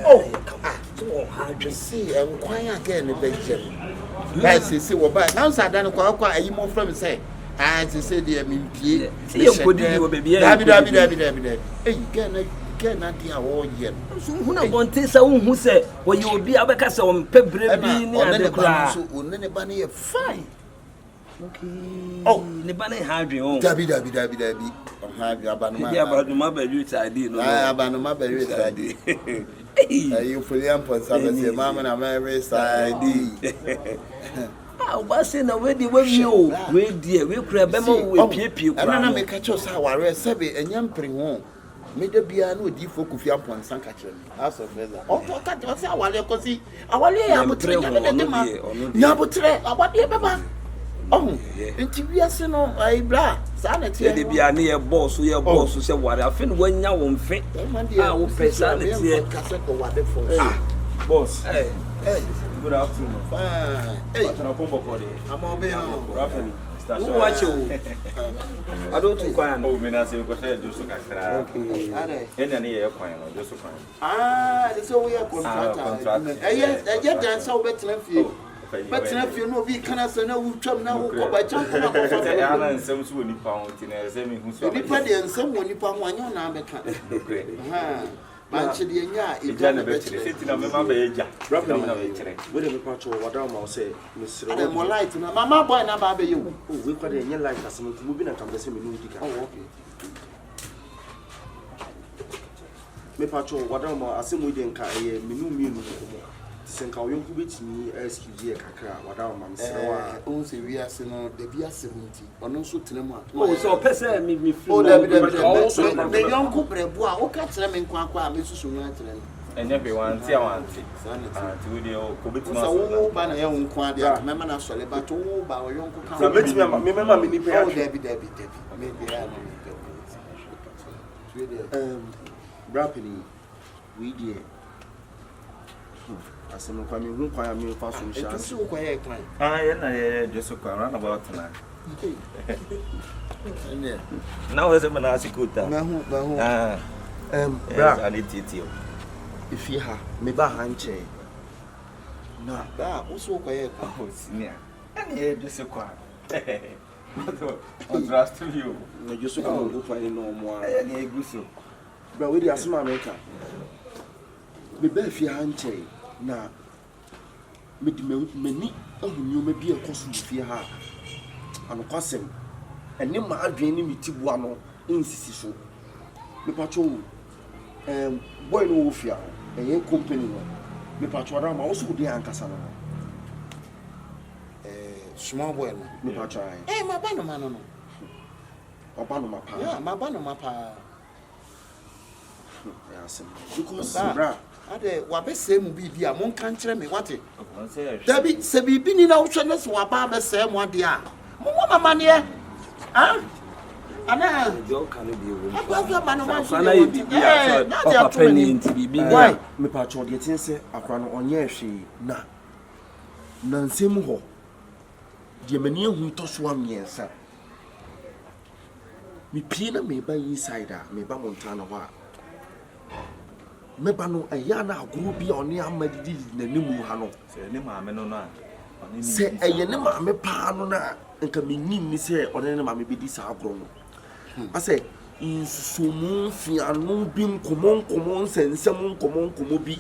Oh, see, I'm quite again. That's see what bad. Now, I don't know what you more from say. As I said, I mean, you could do baby. Hey, cannot hear all yet. Who not want to say who said, well, you will be a cast on pebble being the class. Only fine. Okay. Oh, the bunny had your own. Dabby. About the mother, you idea. About the mother, you fully ample some your mamma and Mary side. I was in a wedding with you. Wait, dear, we'll grab them with people. I don't make a choice how I read Sabi and young pring home. Made the piano deep for Kufi upon Sankacher. As of weather. Oh, that was our legacy. Our lay, I'm a train. Nabotre, about the Baba. Oh, intibias, no, I blah. Sanity, they be a near boss, we are boss who said what I think when you won't fit. I will pay sanity and cassette or whatever. Boss, hey, good afternoon. Fine. Hey, I'm all being who watch you? I don't think I know. Menacing because I do so. Okay, and any airplane or just a fine. ah, so we are contract. Yet, that's how better you. But if you know, we cannot say no, we come now by chance. And some swooning pound in a semi who's anybody and someone you found one your number. Manchester, it's done a bit. Sitting on my age, dropping on a chair. Whatever part of what I say, Mr. I'm more light. Mamma, boy, now, baby, you. We got a young life as moving and come the same in the okay. Me patrol, what I'm assuming we didn't carry a minu. Senka you bit me excuse kakra wadam say o se wi ase no de bi ase hunti ono so tenema oh so person me free oh de yonko brebo a o ka tere me nkwa akwa me susu no atere no enye be wanti awanti anti we dey ko betima so wo ba na ye nkwa de me ma na sole ba to wo ba o yonko ka so betima me mema me ni pe oh debi me be ya no brapini we dey asem kwa mi hu kwa mi fa so sha so kwa ye kwan yeah na just so run about tonight now is a nasikuta na hu bra anititio if you ha me ba hanche na da wo so kwa ye kwan oh senior and just so kwa what trust you na just so kwa go kwa ni no mo a na eguso bra we dey asema america me ba fi hanche na meni ahunyo me bi ekoso fie ha anokwasem ene ma adwen ni mitibu ano insisi so me pacho boy no wo fia eye company no me pacho ada ma wo so de ankasa no small boy no me pacho ma ba no ma no oba no ma pa yeah ma ba no ma pa yes because bra ade wabese mu bibia mon kan kire me wate dabi se bibi ni na wo hwe se waba bese mu ade a mo mama ne ah ana jo kan bi wo akwa ma no ma so na ye bibia so papa ni nti bibi why me pacho de tin se akwa no onye hwe na nsem ho de mani ehu to so amiensa mi pie na me ba inside a me ba montana ho a meba no eya na agoro bi oni amadidi nanimu ha no se ne maame no na se eye ne maame pa no na nka menyim ni se one ne maame bedi sa agoro no ase insusumu fianu bi nkomo nsensem nkomo bi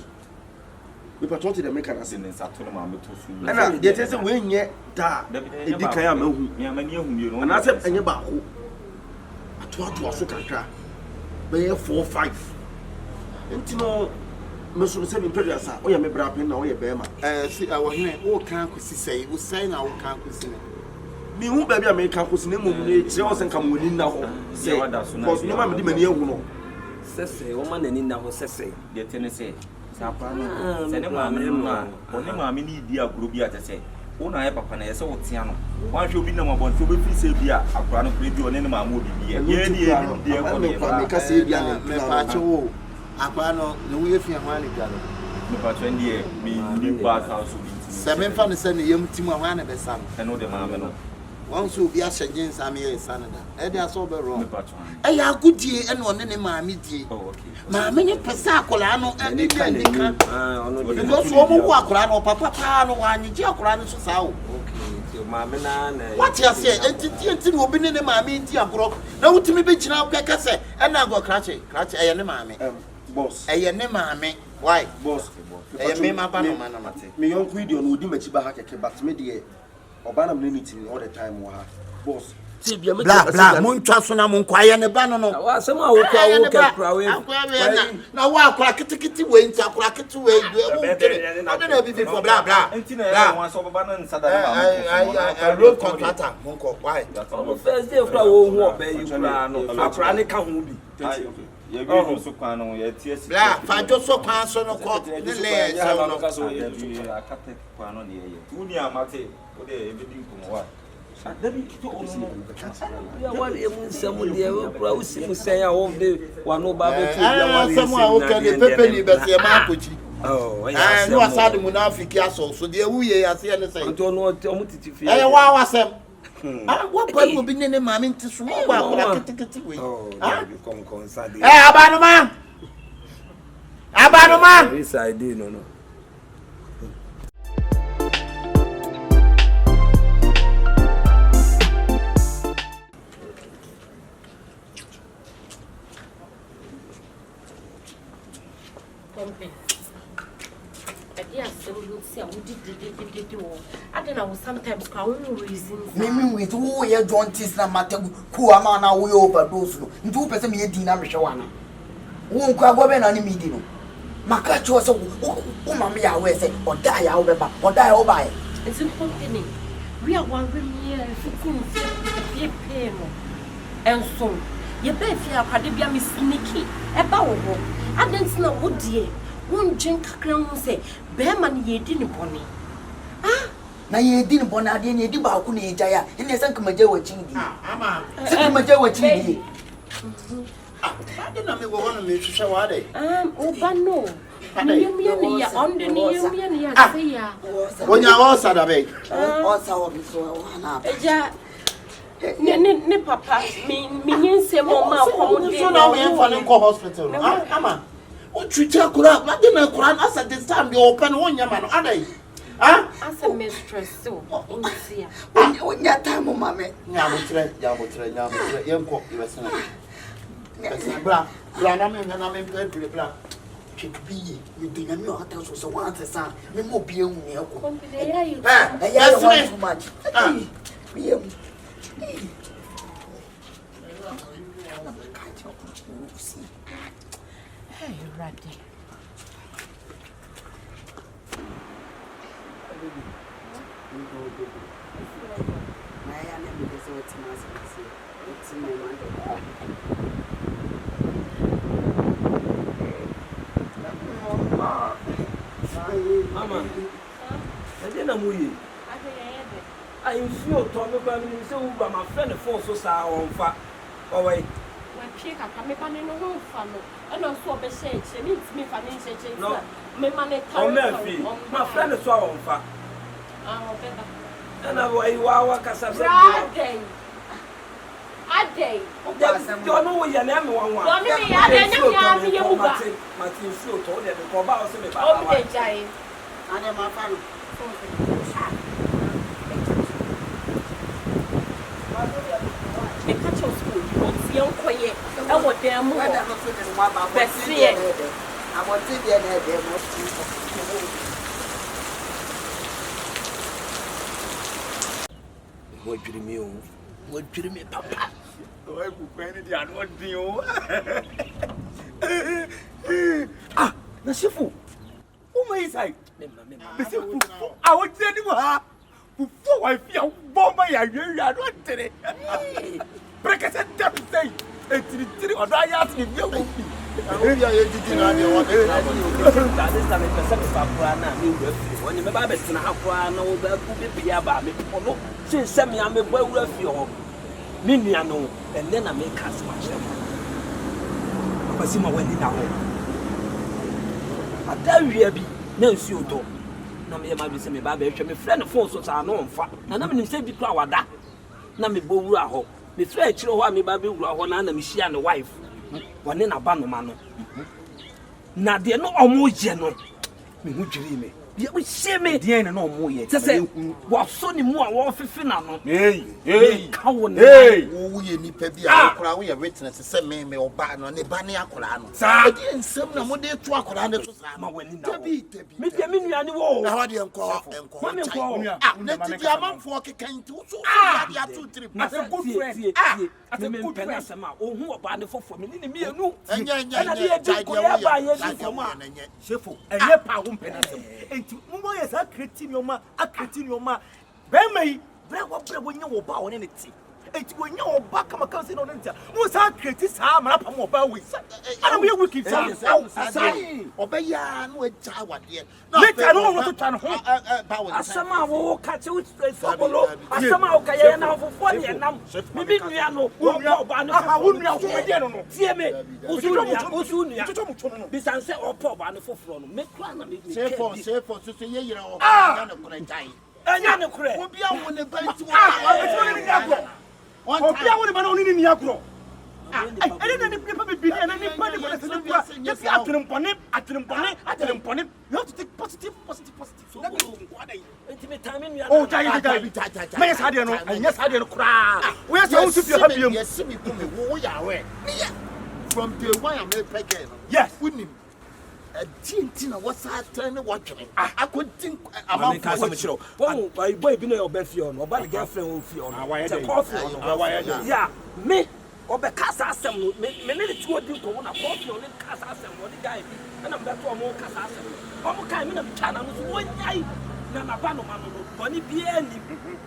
we patrol to the make se ne sato ne maame to su na de te se we nye da edi kan amahu me amani ahu mi no na se enye ba ko ato so kakra be 4-5 Intino Monsieur Seven Pedasa, or your brap in or your bema. See, I was here, all can't say, we say now, can't see. Me who baby American was name of she wasn't come within now. Say what that's no mamma dimania uno. Sese, woman and in now, Sese, the Tennessee. Sapana, send him a only mammy need dear Grubia to say. Una e papa na yesa wotiano wan hwe obi na mabon so be fi se bia akra no kre bi one ne mamu obi bia ye ni e bi e ko me ka se bia me pa che wo akra no ne wo ye fi ho ani bia no me pa che ndie mi ba ka so bi se me fa ne se ne yem timu ho ani be sa no e no de maame no Once you be a shagin Sammy Sanada. Eddie are sober wrong. I have good dear and one in my meeting. Oh, okay. Mamma Passacolano and the can. Because one walk around or Papa, one in Giacoran so sound. Okay, Mamma. What you say? And will be in the mammy Diabro. No to me, bitch now, Casse, and I go cratchy, I am the mammy. Boss, I am the mammy. Why, boss? I am my banana. Me young video would do much back at but media. Obana meeting all the time, boss. Blah blah, moon trust on a quiet and a banana. Somehow, now walk like a ticket away, crack it away. I don't know before blah blah. I wrote contractor, Monko. Why? On the first day of our own walk, Blah, find your so pass on a court. What boy will be named Mammy to smoke? Abanoma! Yes, I did, no. I don't know, sometimes call reasons. Naming with who you don't teach na matter who am I now overdose. 2% me dinner Mishawana. Won't go over any meeting. Makacho was a mammy, I will say, or die over, or die over. It's important. We are 1 year, 15 pain. And so, you bet you are Cadibia Miss Nicky, a bow. I didn't know what dear. One drink crown say, Bearman ye didn't pony. Ah, now ye didn't pony, I didn't do about Kuni Jaya, and there's some Majawa Chingy. Ah, Majawa Chingy. I didn't know one of me to show what they. No. On the new when you all said a bit. Ne papa, me say, Mamma, so now we have one hospital. Ama. What you tell Kuran? I didn't know Kuran as at this time you open one yaman, are they? Ah, as a mistress, so when your time, Mamma, Yabutre, young cook, you were saying. Black, I'm very black. Chick be, you didn't know how was a one son, me more being yes, so much. Hey, Raddy. Mama, I didn't know I feel Tommy Bammy, so my friend force was our fat. Away. When pick up, I'm a no home family. And also a shade, she needs me financial change. No, my money, my friend is our fat. And away, wow, Cassandra. A day. Don't know what your name one. Don't me, I didn't know Martin Sue told you to go about some giant. I am my family. The catch of school, you won't see on quiet. I want them more. Best see it. I want to be there. What do you mean? What do you mean, Papa? I put penny and what do you? Ah, Nasifu. Who may say? I would tell you how. Before I feel bomb, I don't tell it. Break a sentence, say, it's or I ask if you will be. When you Babes and Aqua, no, that could be about me. Since send me, I'm a well refuge. Miniano, and then I make us much. Pasima went in our home. I tell you, no, Suto. No, me, my Babes, me friend of forces are known for, and I'm in the same crowd that. na me bo wura ho me fra chiro ho a me ba be wura ho na me hia ne wife wone na ba no ma no na de no omo je no me hu dwiri me ye we hye me de na omo ye se wa so ni mu a wo fefe na no ka wo ne wo ye nipa bi a akora wo ye witness se me oba no ne ba ne akora no sa de nsem na mo de to akora ne to sa ma wani na tabi me de me nuane wo na ho de enko na ti di amanfo kekan ti so ya to trip as a good friend as a good friend sama ohun oba ne fofo me ni mienu enya na de di ko ya ba ye di fo ma shefo enye pa wo mpena sem enti mo ye sa creative ma be mai bre wo nya wo ba woni ne ti enti wo nya wo ba kama kan se no ntia mo sa creative sa mara pa mo ba we ana mo ye wiki sa obeya no eja wade later no wo to twa no ho ba wo asama wo ka che wo fobolo asama wo ka ye na fofo ne nam me bi nua no wo ba no wo nua wo me de no tie me usu nua bi san se opo ba no foforo no me kra na me sefo so ye yira o na ne kura jai anya ne kure obi a wo ne banti wo ni agro obi a wo ne ba no ni agro ele na ni pa be na ni pa ni ko se ni pa just atrenpone you have to take positive so that means what are enti me time nua oh jai me yes ade no anya sade no kra we yes wo sufi ha biem yes me ko me wo ya we from day one am peke no yes unim tinti na wasa tane watwene akontin amam ka se me chiro wo boy bi na oba fie no oba the girlfriend wo fie no se coffee no ya me obe kasa asem no me ne tuo di ko na coffee no kasa asem no the guy bi na me to mo kasa asem o mo kai me na tana no so wonyai na na ba no ma no boni bi ani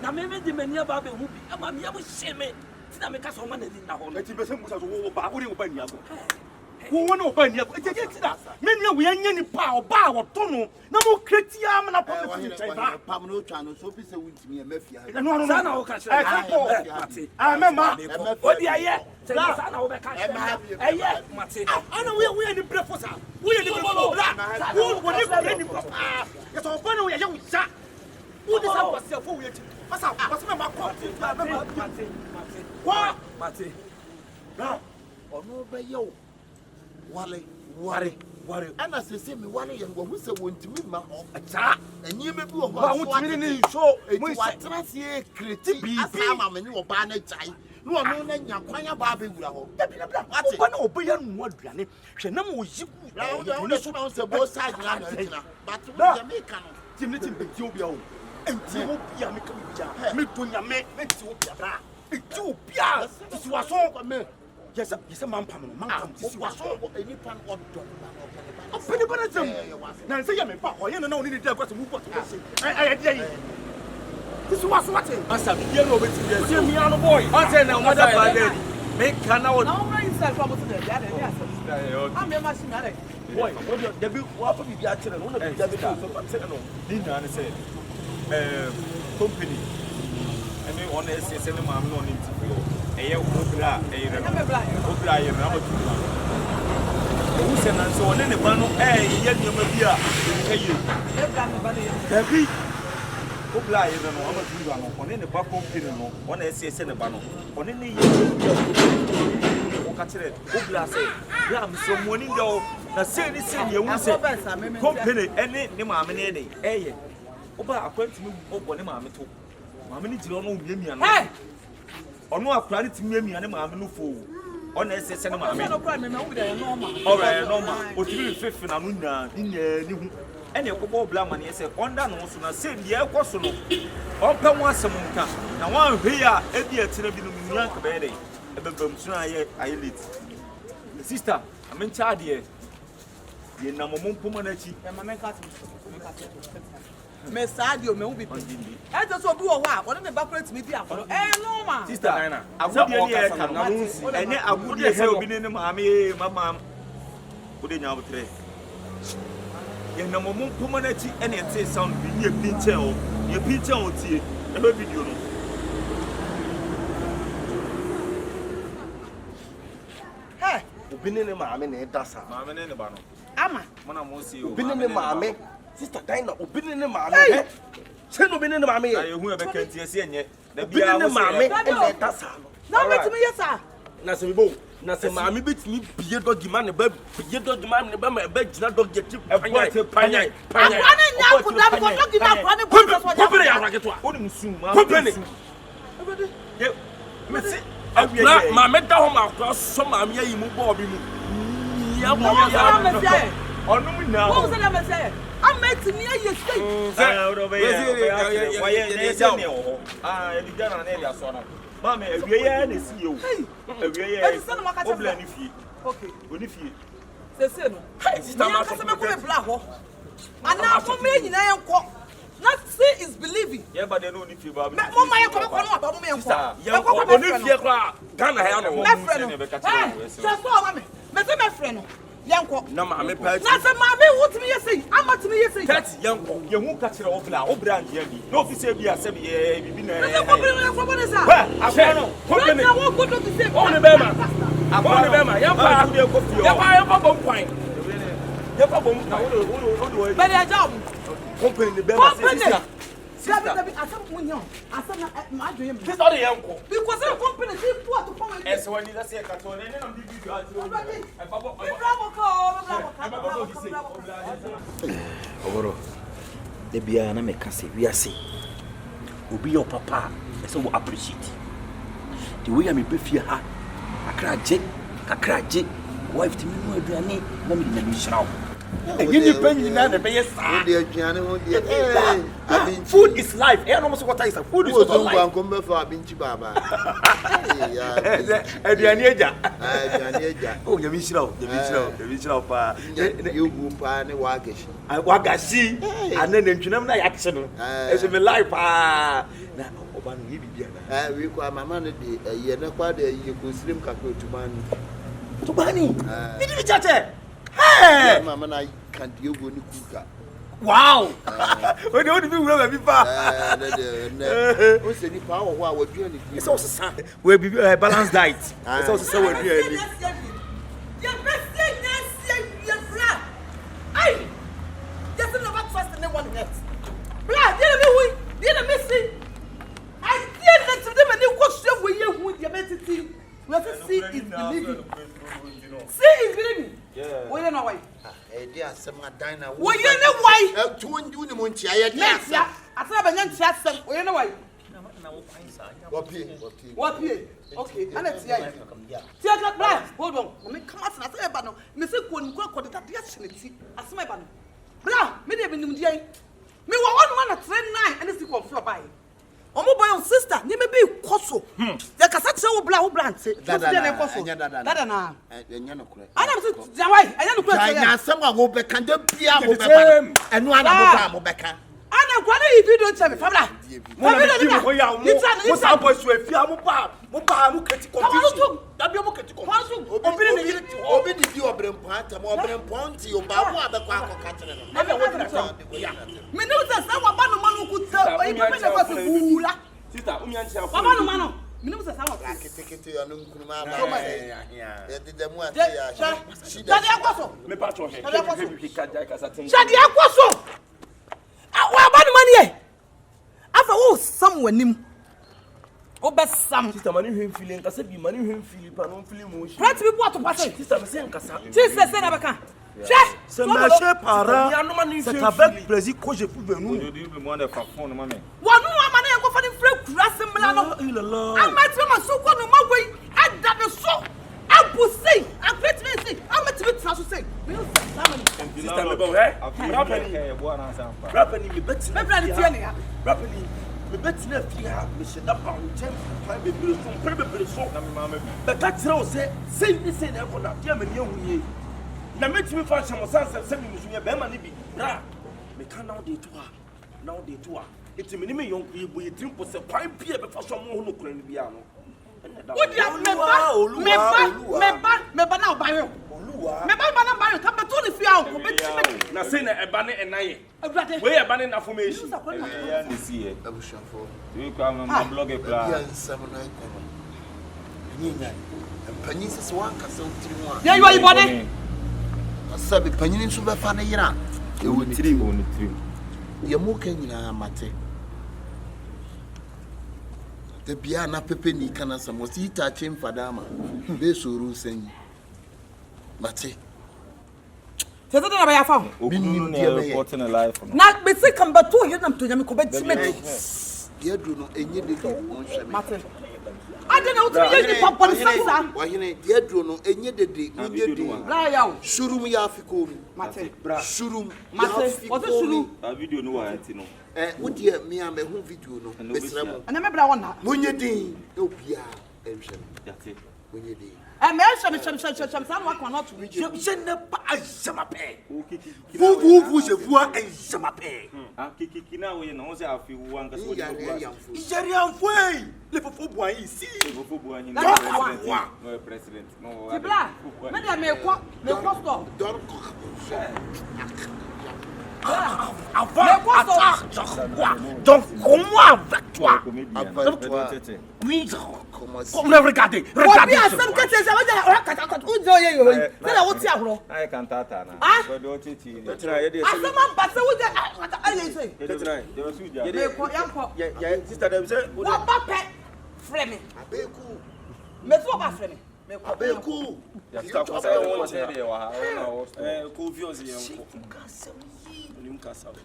na me di mani aba be hu bi ama me ya mo hyeme ti na me kasa o ma na di na ho no eti be se musa so wo ba wo ni wo ba ni ago wo no ba ni ago eti ti da me nua wo anya ni pa o ba wo to no na mo kreti am na pa me ti ba pam no twa no so bi se wuntimi e mafia no sana wo ka shira mate amema odi aye sana wo be ka shira aye mate ana we ni breakfast we ni breakfast bra wo ni kure ni papa ya so ba no we ya wo ja wo di sa kwase fo we ti asa kwase me ma ko mate wa mate na ono be yo ware ana sese me ware ye ngo huse wontimi ma ho acha enyi me bi wo ba wontimi ni so mo watrase kreti bi ama me ni wo ba na jai no ono na nya kwanya ba be wura ho bla ate ko na obeya no aduane hwe na mo yi ku ni so na se bo side na na tina but wo Jamaica no tim be ti obi a o enti obi a me ka bi me do nya me enti obi a bra enti obi a ti wa so me yes man pam no man pam ti wa so eni pan oddo openi bana tem na nse ya me pa o ye no na oni ni dey kwase mu bot ai dey ti wa so wate asa bi ye no obeti bi se mi ano boy on say na mother father me kana wo na won inside from to there ya dey asa am me machine are boy what dey be wa fa bi a kire no na bi da be so pa kire no ni na ne say company ene on ss ne ma no ni ti eye obra eye re obra eye na ba tu o se na so ne ba no ye nyoma bi a eye dabi obra eye no ama tu ba no one ne ba company no on ss ne ba no one ne ye o ka kire obra say ya am so mo ni do na say ni say ye wu say company ene ne ma me ne dey eye oba akwantimi obo ne ma me to ma me ni jiro no miamia no ono akura ni timiamia ne ma me no fo ona esese ne ma me no problem me wu dey normal alright normal o timi fefe na no nya ni hu ene ekobọ bla ma ne ese onda no so na se die ekoso no ompa mu asem nka na wan hwe ya ebi atira bi no nua ka be dey ebebam so aye late sister amencha de ye na momom poma na chi e ma me ka me sadio me wu bi e to so bi wo wa won me bakurate mi bi akoro no ma sister agudie ni e ka na nsi ene agudie se obi ne maame mama ode nya obotre ye na momom poma na chi ene te sound bi ni e pinche o tie e be video no obi ne maame na edasa maame ne ba no ama mona mo si o obi ne maame sister Dina obi ne maame se no obi ne maame ye aye hu e be kantie se enye Obi ne maame e le ta sa no. Na wetimi yesa. Na se bo. Na se maame betimi biye dogi ma ne ba biye dogi ma ne ba ma ba gina dogi ti panya. Akwane nya ku da ko dogi na akwane bo so so. Kopere ya raketo a. Oni musum ma. Kopere. Ye mesi na maame da ho ma akwa so maame yi mu bo obi mu. Ya bo ya Messiah. Onum na. Wo se na Messiah. Ametimi aye sei. Waye ne se ne wo. Ebi gana na e ya so na. Mama ewie ya na si yo. Ewie ya. Obla ni fie. Okay. Oni fie. Se no. Sister ma so me ko be bla ho. Ana ko me nyina yenko. Not see is believing. Yeah, but they don't need to. But mo ma yenko ko no aba mo me yenko. Oni fie kwa Ghana ya no. Me friend. Just so ma me. Me say me friend no. Yanko na maame pa na se maame wutimi yesi amatimi yesi tati yanko ye hu ka kire obra ndia bi no office bi asem ye bibi na se ko bi na so bone sa ba akwa no ko na wo ko do ti se o ne bema yampa bom kwan yampa bom na wo be ya job company ne bema sister Dabi asem munyo asem na ma adwe me sister de yanko because the company dey poor to come ese wani da se ka to ne na bi bi ati o Oboro de bia na me kase wiase obi your papa ese wo appreciate the way me befia ha akraje wife timi no aduane na me na me shirawo Gini penny na be yes. Food is life. I know what I say. Food is life. Come for abinchi baba. Aduane eja. Aduane eja. Oh, you be shirawo pa. You go pa ne wagashi. Wagashi. Ane ntwinam na yakse no. Eso me life pa. Na oba no ye bibia na. We kwa mama no de ye na kwa de ye go slim kakro tubani. Tubani. Me di chache. Hey! Mama na kan die go ni kuka. Wow! Oni bi wura ba bi pa. O se ni pa wo ho a wadua ni. It's also sa. We be balanced diet. It's also sa wadua ni. Ya best ya bra. Ai! Just no back first and one net. Bra, dey me see. I dey let them dey go share we ye hu dey metiti. We see is believing. See is believing. Yeah. We don't know why. Dia asem adan na. We you know why? Tuondu ni mo ntia ye dia asem. Asem ba ntia asem. We you know why? Na wo kwan sa. Wapie. Okay. Ana tia. Tia ka bra. Hold on. Me come out na say ba no. Me say ko ni ko de dia chineti. Asem ba no. Bra, me dey be nim dia. Me wo one man na 39 and see ko floor buy. Omo boy on sister, ni me be koso. Ya kasa tse wo bla ante. Dada na. Enya no kure. Ana me say jawai, enya no kure. Anya asem a wo be kan da bia wo be ba. Enu ana mo be kan. Ana kwa na yi video che me fabla. Mo sa boy so afia mo ba mo kati confusion. Da bia mo kati confusion. Obi ni yiri ti ho. Obi di obrempo ata mo obrempo nti o ba wo abekwa akoka tere no. Na be wo tira. Me no say say wa ba no manu ku ta. E pa me na ko se bula. Sister, umi anchi afọ. Wa ba no manu. Me no say say wa. Kete ya no nkuruma ba. Ya de demu ate ya. Shadi akwaso. Me pa cho he. Shadi akwaso. Wa ba no manu ye. Afa wo sam wanim. O be sam. Sister, mani hwe feeling kasa bi mani hwe feeling pa no feeling mo. Right bi bo to pase. Sister, me say nkasa. Jesus say na be kan. C'est ma chère parent. C'est avec plaisir que je suis venu. Je dis le monde est fond maman. Wanu amana yango fani frère kurase mla no. Amati ma so ko no magwe ada be so. Abusi, akwetime si. Amati be tra so say. Me no say. Sister, me bon eh. Rapani me bet. Me brand tie ne ya. Rapani me bet na fia me she da pa ntem. Plan be bere so. Na me mama bi. Be ka tira o say ni say na ko na dia me ne hunye. Na metimi fa chamo sanse se mi musunya be ma ne bi bra me ka now dey to a etimi ni me yonko ye boye trimpo se kwan bia be fa so mo ho no kura ni bia no Odia me ba na obayo oluwa me ba na bayo ka beto ni fia ko betimi na say na eba ne enaye awrade we eba ne na formation Ya ni sie. Abushafo. Tu kwa ma blog e plan. Ya nsam na ekono. Nyinya. Panyin se wan kasa utiri mu a. Ya you are body. Sabe panyin nso be fa na yira. E woni Oni trim. Ye mo kan nyina mate. the Biana Pepe Nikana Samosita Chim Fadama, Besuru Sen Mate. Tell them about your phone. Reporting a life. Not be sick and but 2 years to them. You do not any day. Martin. I don't know to be pop on the why you dear Drono, and yet the day, Shurum Yafikum, Martin, Shurum, Martin, what's a Shuru? A video no one, you know. Would dear me, I'm a home video, no, and I remember one. When you did, oh, yeah, that's it. When you did. And someone cannot reach you. Je ne pas jamais paix. Vous je vois et jamais paix. Kikina, oui, non, c'est à faire one. J'ai rien fait. Les faux bois ici. Les faux bois, non, président. Non, c'est blanc. Mais quoi? Mais quoi? Donc, comment avec toi? Oui, comment regardez. Regardez.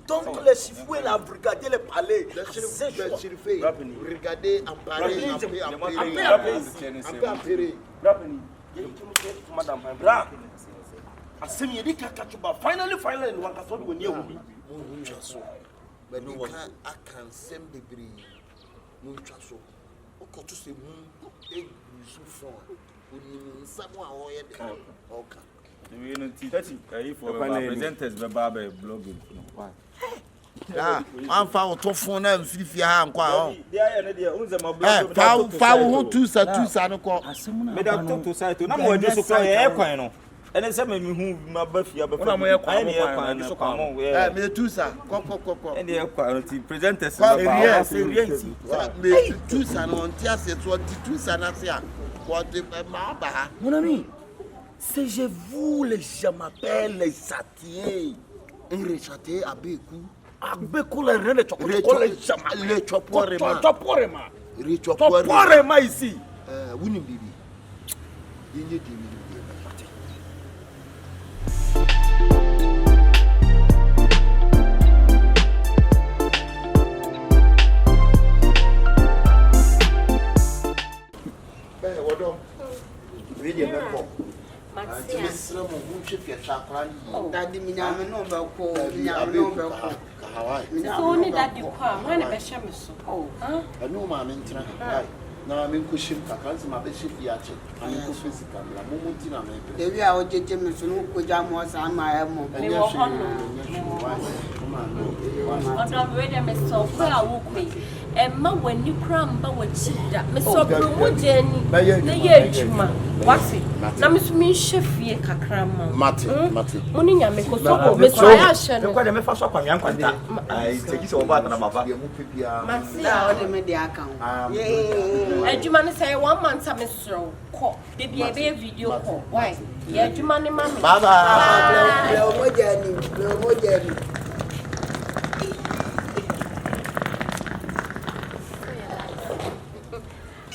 Donc les chifoués là, regardez les palais. Regardez en parler, I'm found to phone and fifty hand. Foul two son call. Madame to say to no just supply aircoin. And then some who my buffy, but I'm a me too, sir. And the quality presenters. Two son on Tias, what two son what mon ami, c'est je vous les je m'appelle les satiers. Un rechaté à Bekou. À Bekou les reines de chocolat. Les choporema. Choporema ici. Winning baby. You need to Daddy, me now no bako, no bako. So only that you come when I shame so. Oh, I know my mentor. Now I'm in cushion, I can't my bishop yacht. I'm in physical. The way I would get him to know what jam was on my elbow. I don't read them so well. And ma when you cram, but what she that Miss O'Brien, the year Juma. What's it? Now, Miss Michefie Cacram, Martin, Monia, make us so Miss Ashen. Look at them if I saw my uncle. I take it over and I'm about the account. And you man say 1 month, I miss call. They be a video call. Why? Yeah, you money, mamma. Bye.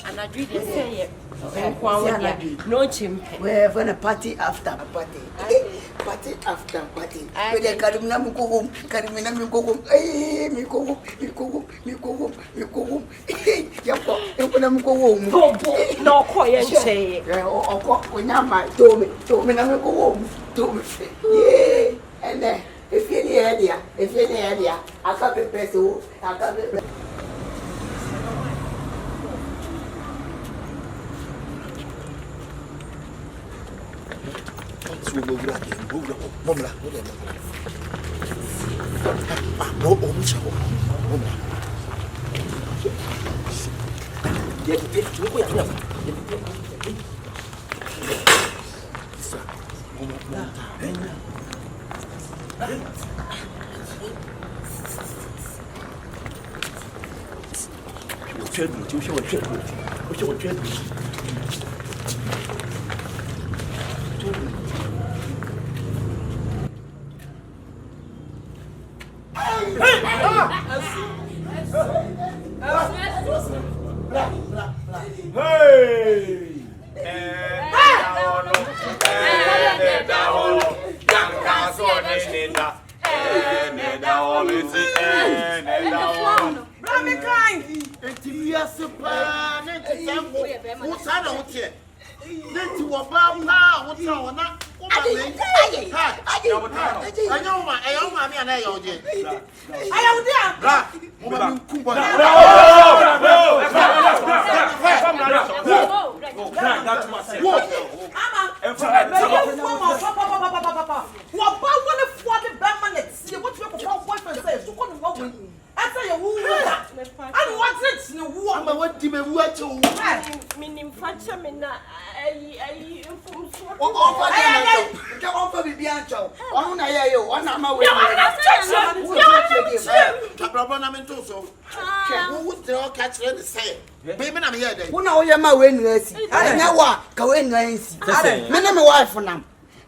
And I do the same. No chimp. We're going to party after party. Party after party. With the Karimina go home, Karimina go home. Hey, me go home. No, quiet say. Oh, when I'm my told me, I'm go home. Yeah, and then if you're the area, I can't be peso. I can't be.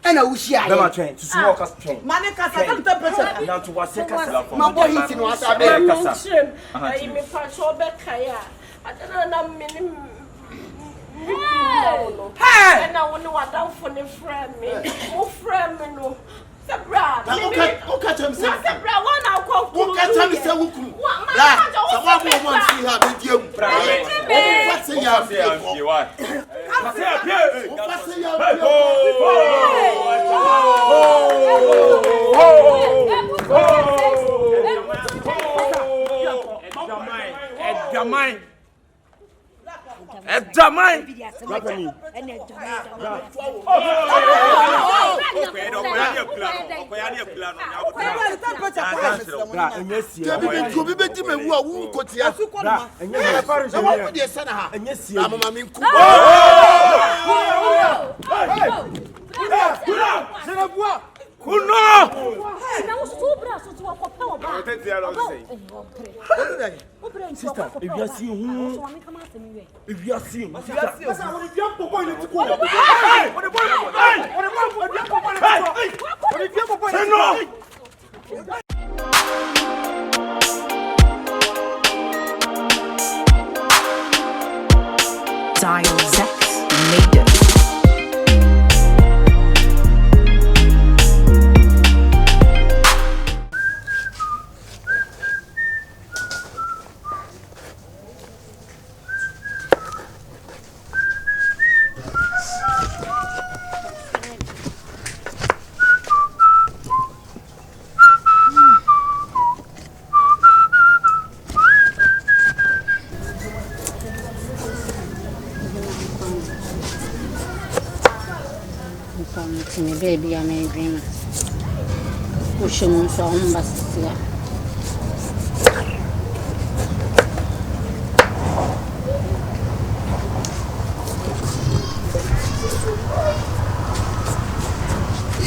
And I wish I am trained to smoke us train. Manica, temperature. Now to what's a my boy is in what's up. I may pass over Kaya. I don't know. Hey! And I want to watch out for the friend. Oh, friend, no. Sabra, catch him, Sabra, one I'll call. Who catch him, Samuku? Someone will want to see her with you. What's the young? Sister, if you are seeing if you are seeing Dial Zex made it. Baby, I'm a dreamer. Pushing so on, but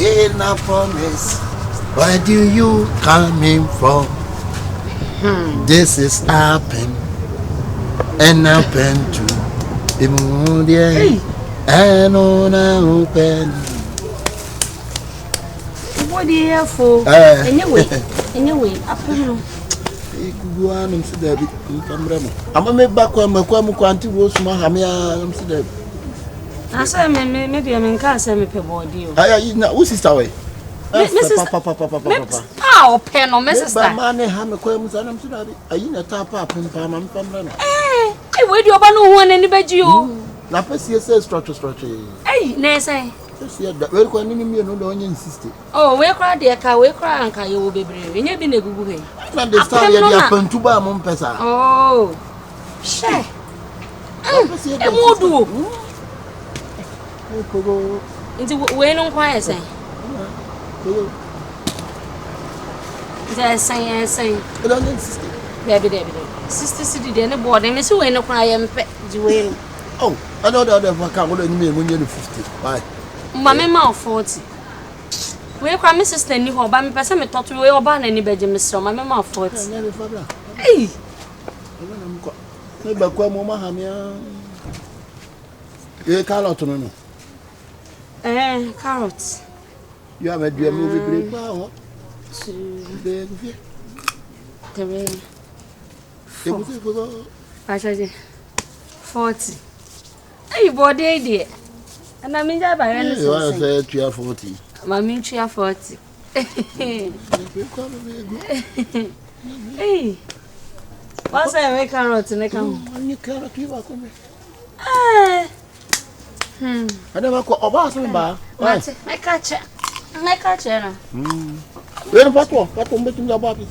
In a promise, where do you coming from? This is happen and happen to the and on open. What do you have for? Anyway, up to you. I'm a make back when my quanti was my hammer. I said, maybe I'm in car, send me per body. I know who's his away. Papa. Oh, pen or Mrs. Man, hammer quams and I'm sorry. I in a tap up and Pam from I would you about no one any bed you. Lapis says structure. Hey, Nessa. Well, when you know, insist. Oh, we cry, dear car, we cry, and car, you will be brave. You never been a good way. Not the story happened to buy Mompesa. Oh, share. I won't do. Into when on quiet say. Saying, I don't insist. Baby, sister city, then the board, and so when cry and pet you. Oh, I know that I can't go in me when you're 50. Bye. Mamma 40. We cry Mrs. Stanley, who by me, person, me talk to you about any bedroom, so my mamma 40. Hey, maybe Mama Hamia. You're a carrot, no? Carrots. You have a dear movie break. I 40. Hey, body dear. And I mean that by any say 40. Mammy 40. Hey. What's I make carrot and I come? You carrot you are coming. I never call Obas member. My catcher. My catcher. Where what will make him about it?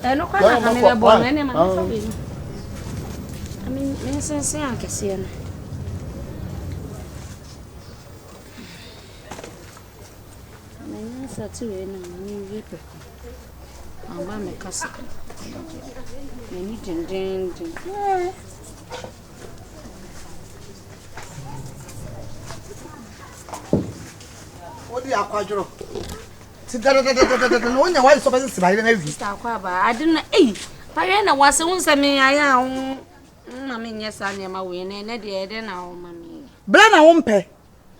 I know quite a born any man. I mean, since I can see him. To any people. I'm by my cousin. Many ding. What do you acquire? Sit down. No one why so busy by the navy. I didn't. Eh, Payana was once a me. I am. I mean, yes, I am away, and then now, mammy. Blana won't pay.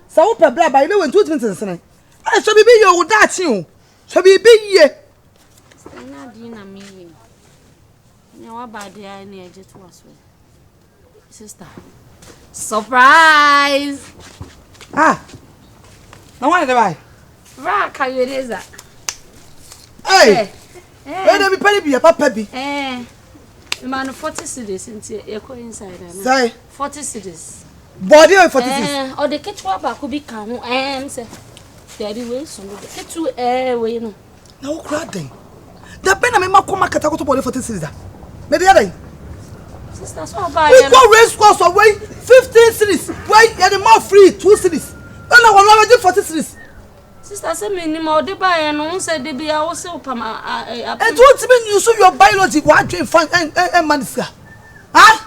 So, blah by the way, 2 minutes. I shall be your that you. Shall be ye. Nadina me. No about the idea just was sister. Surprise! Ah, no one to buy. Rock, how it is that? Hey, let me penny be a papa. The man of 40 cities into a coincide. Say 40 cities. Body of 40 cities. Or the kitchen could be come and say. Daddy will soon get to airway. No cradding. The pen of my come market to body 40 cities. Maybe other sister, so by race course away 15 cities. Why are the more free 2 cities? And I will not 40 cities. Sister, send me more the buy and on said they be also Pama. And what mean you saw your biology? What you find and Maniska? Huh?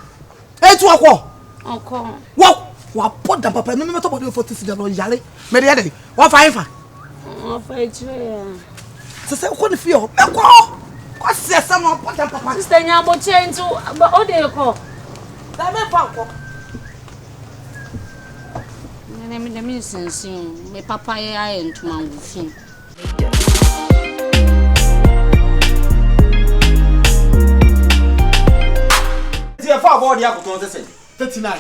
Hey, to a call. Oh, what put the papa? No matter what you 40 cities or Yale. Maybe other. What five? Oh, fight you. So say, what if you? What says someone put the papa? Sister, you have to change to what do you call? That may pop. The nuisance, my papa and to my thing. Dear father, the apple 39.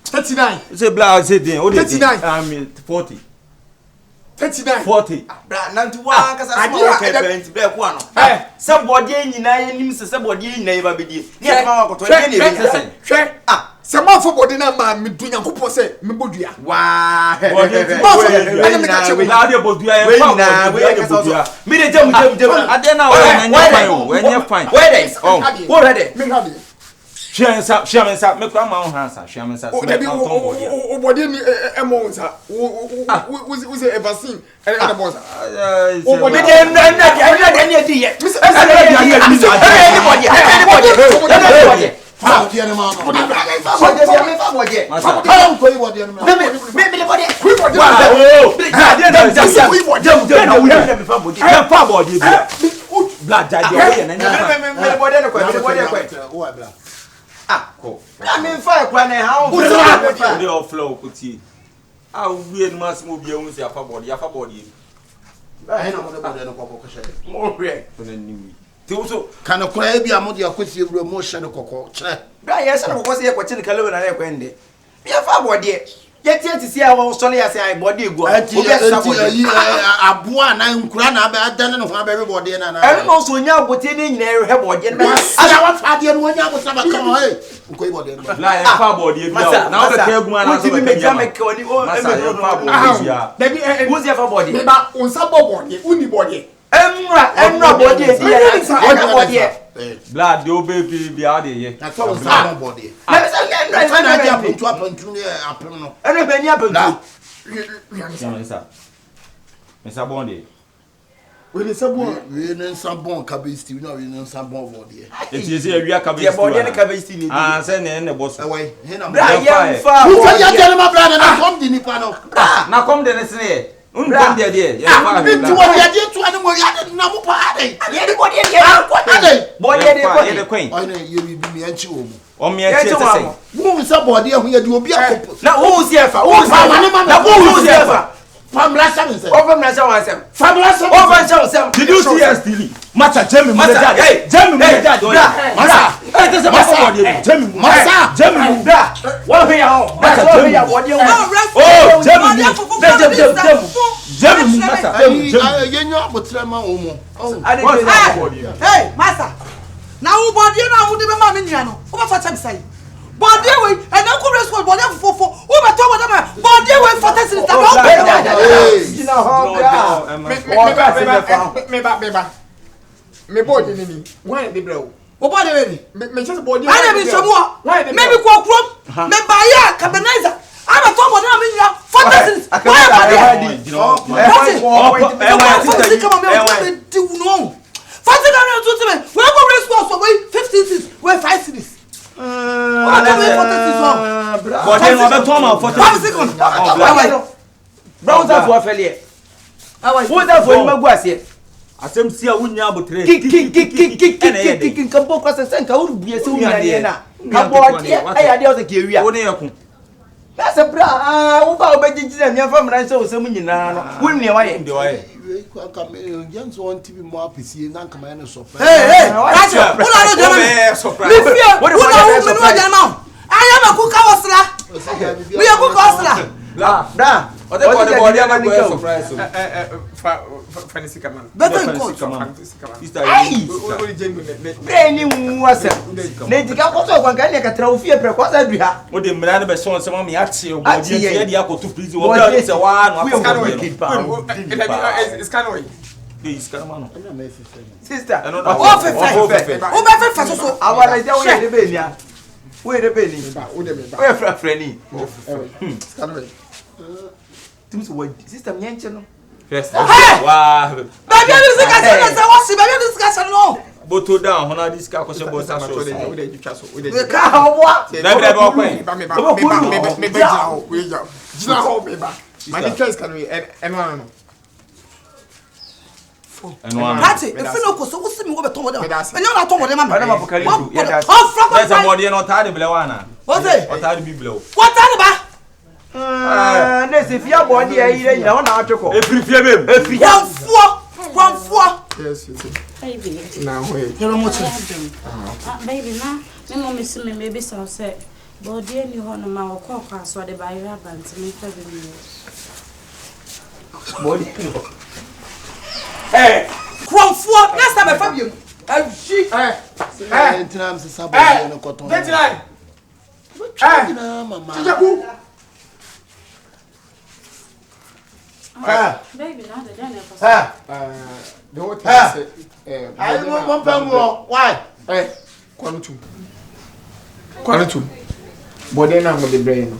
39. Say blah, say then. 39. I mean 40. 39. 40. Bra, nanti wa kasa small parents be ko ano. Somebody nyina nim se somebody nyina e ba bedi. Ni e ma wakoto e ni e se. Hwe. Se ma fo body na ma me du Nyankopon se me bodua. Wa. Ana me ka che we. Na de bodua e fa bodua. Me de jam. Ade na o na fine o. We fine. Where there? Oh. What ready? Me ha be. Shiamensa, me kwa ma ho hansa, shiamensa. O body ni emonsa. We say vaccine and the bonsa. O body na di ye. Anybody. Fa di na ma. Cool. I mean, fire crying how they all flow. I weird must move your own body. I know what the cocoa shell. More red than a new. So, can a cry be a modia quiz you motion of cocoa? Yes, I was here watching the color and I went there. Be a far body. Yet to see how sorry I say I body go. A buana and crana bad than everybody and I don't know so now put in there have body. I want Fabian when you was about come away. Like a far body. Now the table man has been made. Maybe who's your body? On some body, unibody. Emra body. Blood, your baby be out here. That's all body. Mr. Bondi. We in some bon cabist, you know, in some bon body. It is a real cabist body and a cabist. Ah, send in the boss away. Now come the Nipano. Now come the next day. Come the idea. The queen. You will be and you. Or me and who is somebody who you will be a couple. Now who's here? Who's here? Family Sam. Over Sam. Family Sam. Over Sam. Did you see us stealing? Masa Jamie Masa. Hey, Jamie Masa. Masa. Hey, this is Masa. Jamie Masa. Jamie Masa. What here? Masa here. What you? Oh, Jamie. Jamie Masa. Yenyo abotrema omo. Hey, Masa. Na wo body na wo de be ma me nua no. Wo ba fa cham sai. Body we and na ko response body fofo. Wo ba to body ma. Body we for test it. Gina ho bra. Me body ni. Why dey bro? Wo body we ni. Me just body. I dey be somo. Me be kwa krom. Me ba ya cabanizer. I'm a top of them in your fantasy. That's a bra. Who about Betty and your family? I saw some in now. Wouldn't you? Why do I? Young's want to be more PC and command so. Hey, what I am a cook houseler. We are cook houseler. Da. What the body of a surprise? Fancy command. Better cook. Any was it? Lady Gapoto, one guy like a trophy, a precaution. What the man of a son, some of me at you, the apple to please you. What is a one? It's kind of sister, our idea wait a penny. Where for a friendly? Sister Yanchin. Wow. Baby, discussion. No. Boto down, when I discuss question about the car. And one. That's it. If you know, so what's the move to them? And you're not talking about them. There's a body not tired of Blawana. What's it? What are you below? What's that about? This if your body, you know, not to call. If you one four. Yes, baby. Now, wait. Baby, now, my mom is me, maybe so say, but dear, you want my cock, so they buy your band to me 7 years. Body. Hey, from four. Next time I found you. She. Hey, times is about to cotton. 29. Mama. Baby, now the dinner for the whole thing. I don't want to why? Hey, Quantum. But then I'm with the brain.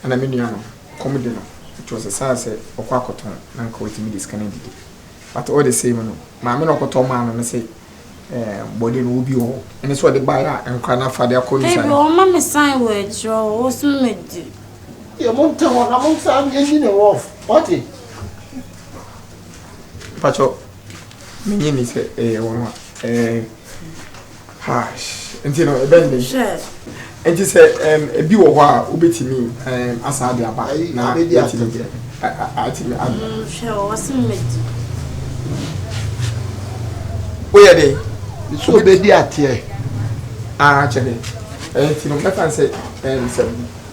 And I mean, you know, comedy. It was a sunset or quackoton, and quoting me this Canadian. But all the same, my men of Cotoman and say, body will be all. And it's what they buy and cry for their coins. Baby, oh, mamma sign words, or what's me? Your mom tell one among some engine off. What is Pacho? Mini say, hash, and you know, a bending. And you say, a bew while, ubiti me, as I did about now. I think sure, what's me? Where are they? It's so bad at here. Actually, and you know, my friend said,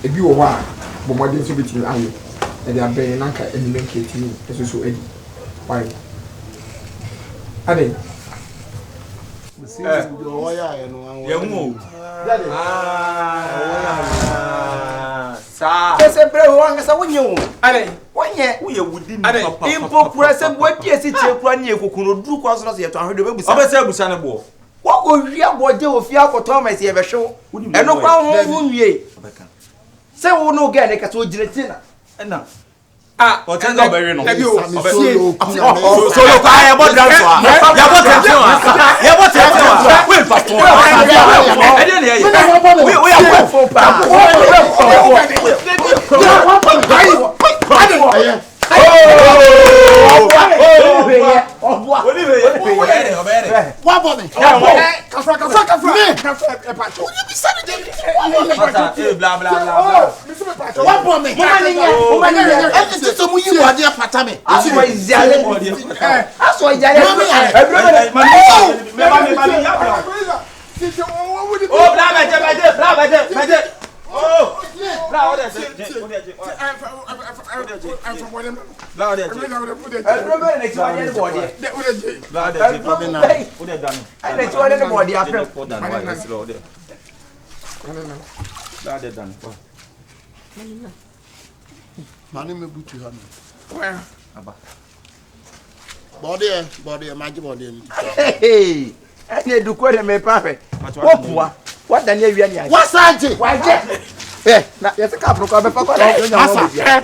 a bew while, but more than to be till I, and they are being anchor and make it to me, as so Eddie. Why? Are they? There's a brave one as a window. One year, we wouldn't impress what yes, it's a plan you could do cause yet to 100. What would you have what do if you have for Thomas ever show? And no problem, ye. Say, we no get like a two gelatina. And now. What's that very no? So I am what What for me? It's a you are dear Patame. That's why he's yelling. That's why he's yelling. Oh, hey, I do quite a me perfect. What the name you are? What's that? Why, na yes ka pro ka be fa kwa na nya mo bia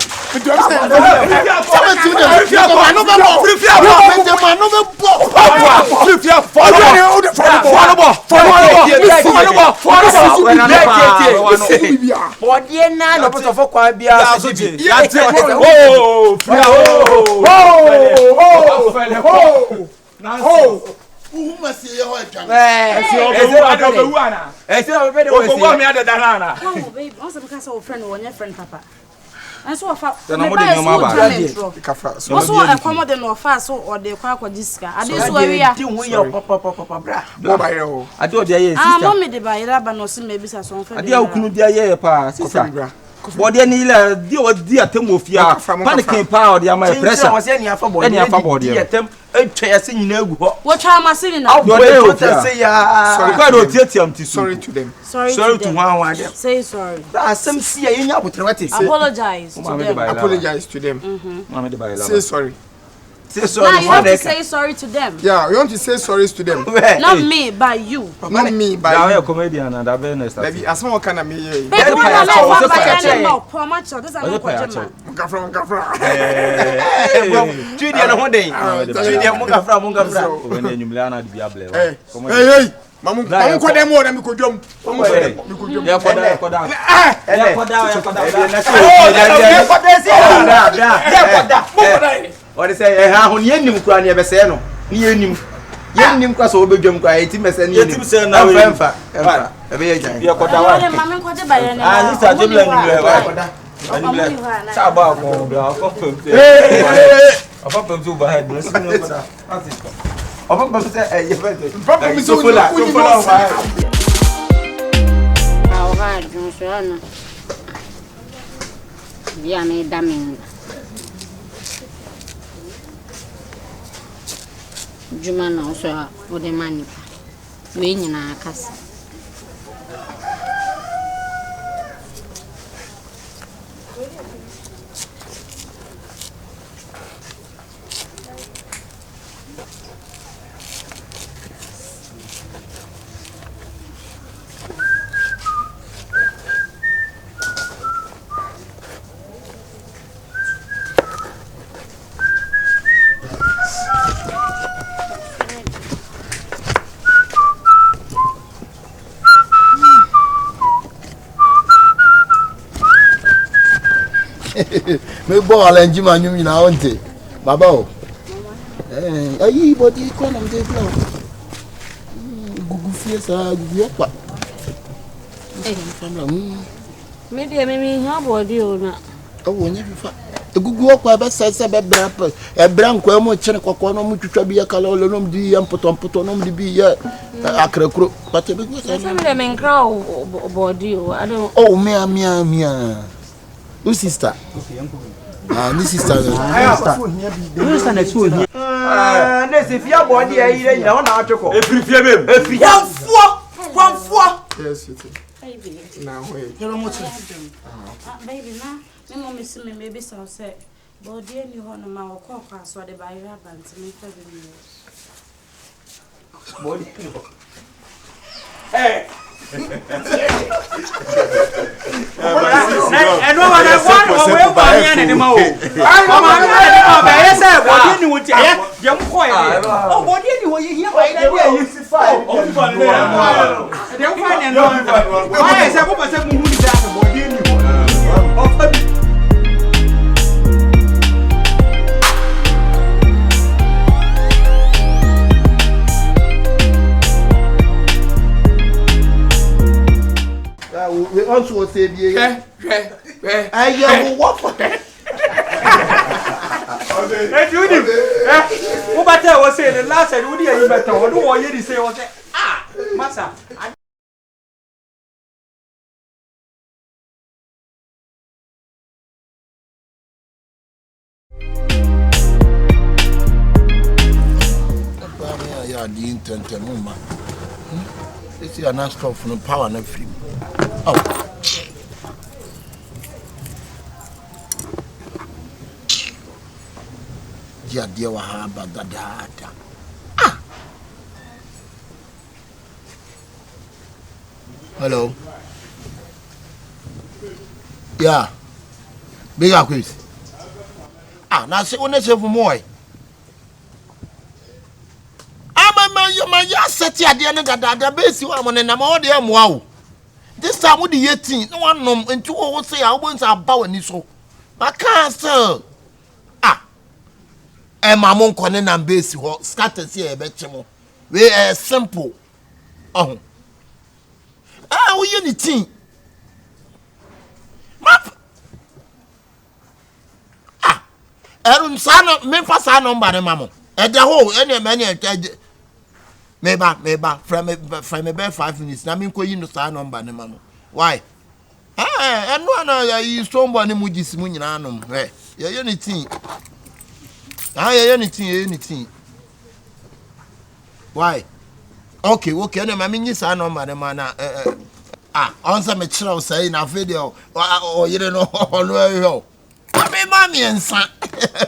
And so far, also a commodity no fast or the quack disca. I did swear we are papa. I do the mommy the by Rabanos maybe some. I dear couldn't dear pa. Body any dear Timofia, panicking power, dear my pressure was any for body. What time I sitting now? Sorry to them. Sorry to one. Say sorry. Some see in your apologize. Apologize to them. Say sorry. Say sorry. Now you have to say sorry to them. Yeah, you want to say sorry to them. Not me, by you. Not me, by you. I'm a comedian and I've been a star. Maybe as one can I mean. This is what they say, how yenim kwa ni be say no. Ni yenim kwa so obedwam kwa eti mese ni yenim. Emfa. Ebe ye jan. Ye koda wa. Mama kwade ba ye na. Ah, sister tebla ni le wa. Sa ba ko bia ko pem. Apa pem tu ba head. Apa pem say ye fe. Papa mi so fola. Ah, wa jun so na. Bia me damin. Juma na so o de mani we nyina akasa me bo ala njima nyum na onte baba o ayi body ko na mde bla gugu fie sa gugu opa me de me ha body o na o wonya fifa gugu opa ba sa be bra pa e bra nkwa mo kire kokko no mo twitwa bi ya kala o no mdi ya mpoto no mdi bi ya akrakro pate be go sa me me nkra body o I don't oh me who sister? This sister. Who sister next to here? This if your body here, you don't have to go. If you yes, it is. Baby. Now wait. Baby, now, me mom see me maybe so say, body any one ma o call so the buy rabbit to me 7 years. Body. Hey. And no one I want away by animal. I said, what you would young boy. Oh, what did you hear? I said, what was that? We also say you what for? Hey, Judy. What about I was saying the last time you did better. I don't want you to say what Massa. The intent and woman. This is an stop from power and free. Oh. Dear, ah. Hello. Yeah. Big quiz. Ah, now say when I say for more. My set at the end of the base you are on and I'm all the wow. This time with the 18, no one nom and 2 will say I want a bow and so. I can't sir. Ah, and my mom calling and base you scatters here, betchemo. We are simple. Oh, we unity. Map. Ah, Aaron Sana, Memphis, I know by the mamma. At the whole, any many. Maybe from about 5 minutes. I mean, you know, sign on by the man. Why? And one you strong one emojis moon anum. You're anything. Anything. Why? Okay, and I mean, you sign on by the man. Answer me, chill saying a video or you don't know, or I mean, mammy and son.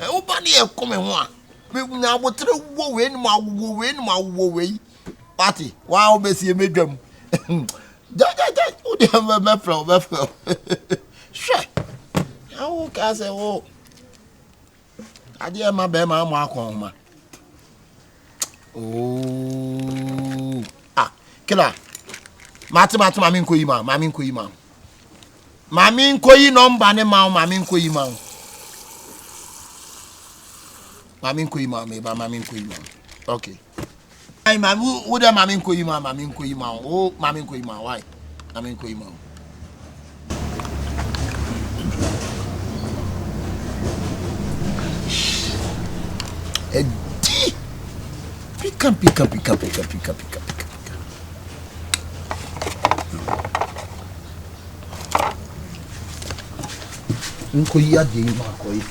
Nobody coming one. We now will win my way. Party, wow, Bessie Midram. That sure. How can I say, oh, I dear my bear, my mark home. Oh, killer. Mamin Kuima. Mamin Koi number, Mamin Kuima. Mamin Kuima. Okay. I'm who the Mamin Kuima. Oh, Mamin Kuima. Why? Mamin Kuima. A D. Pick up. Nkoya de makoi.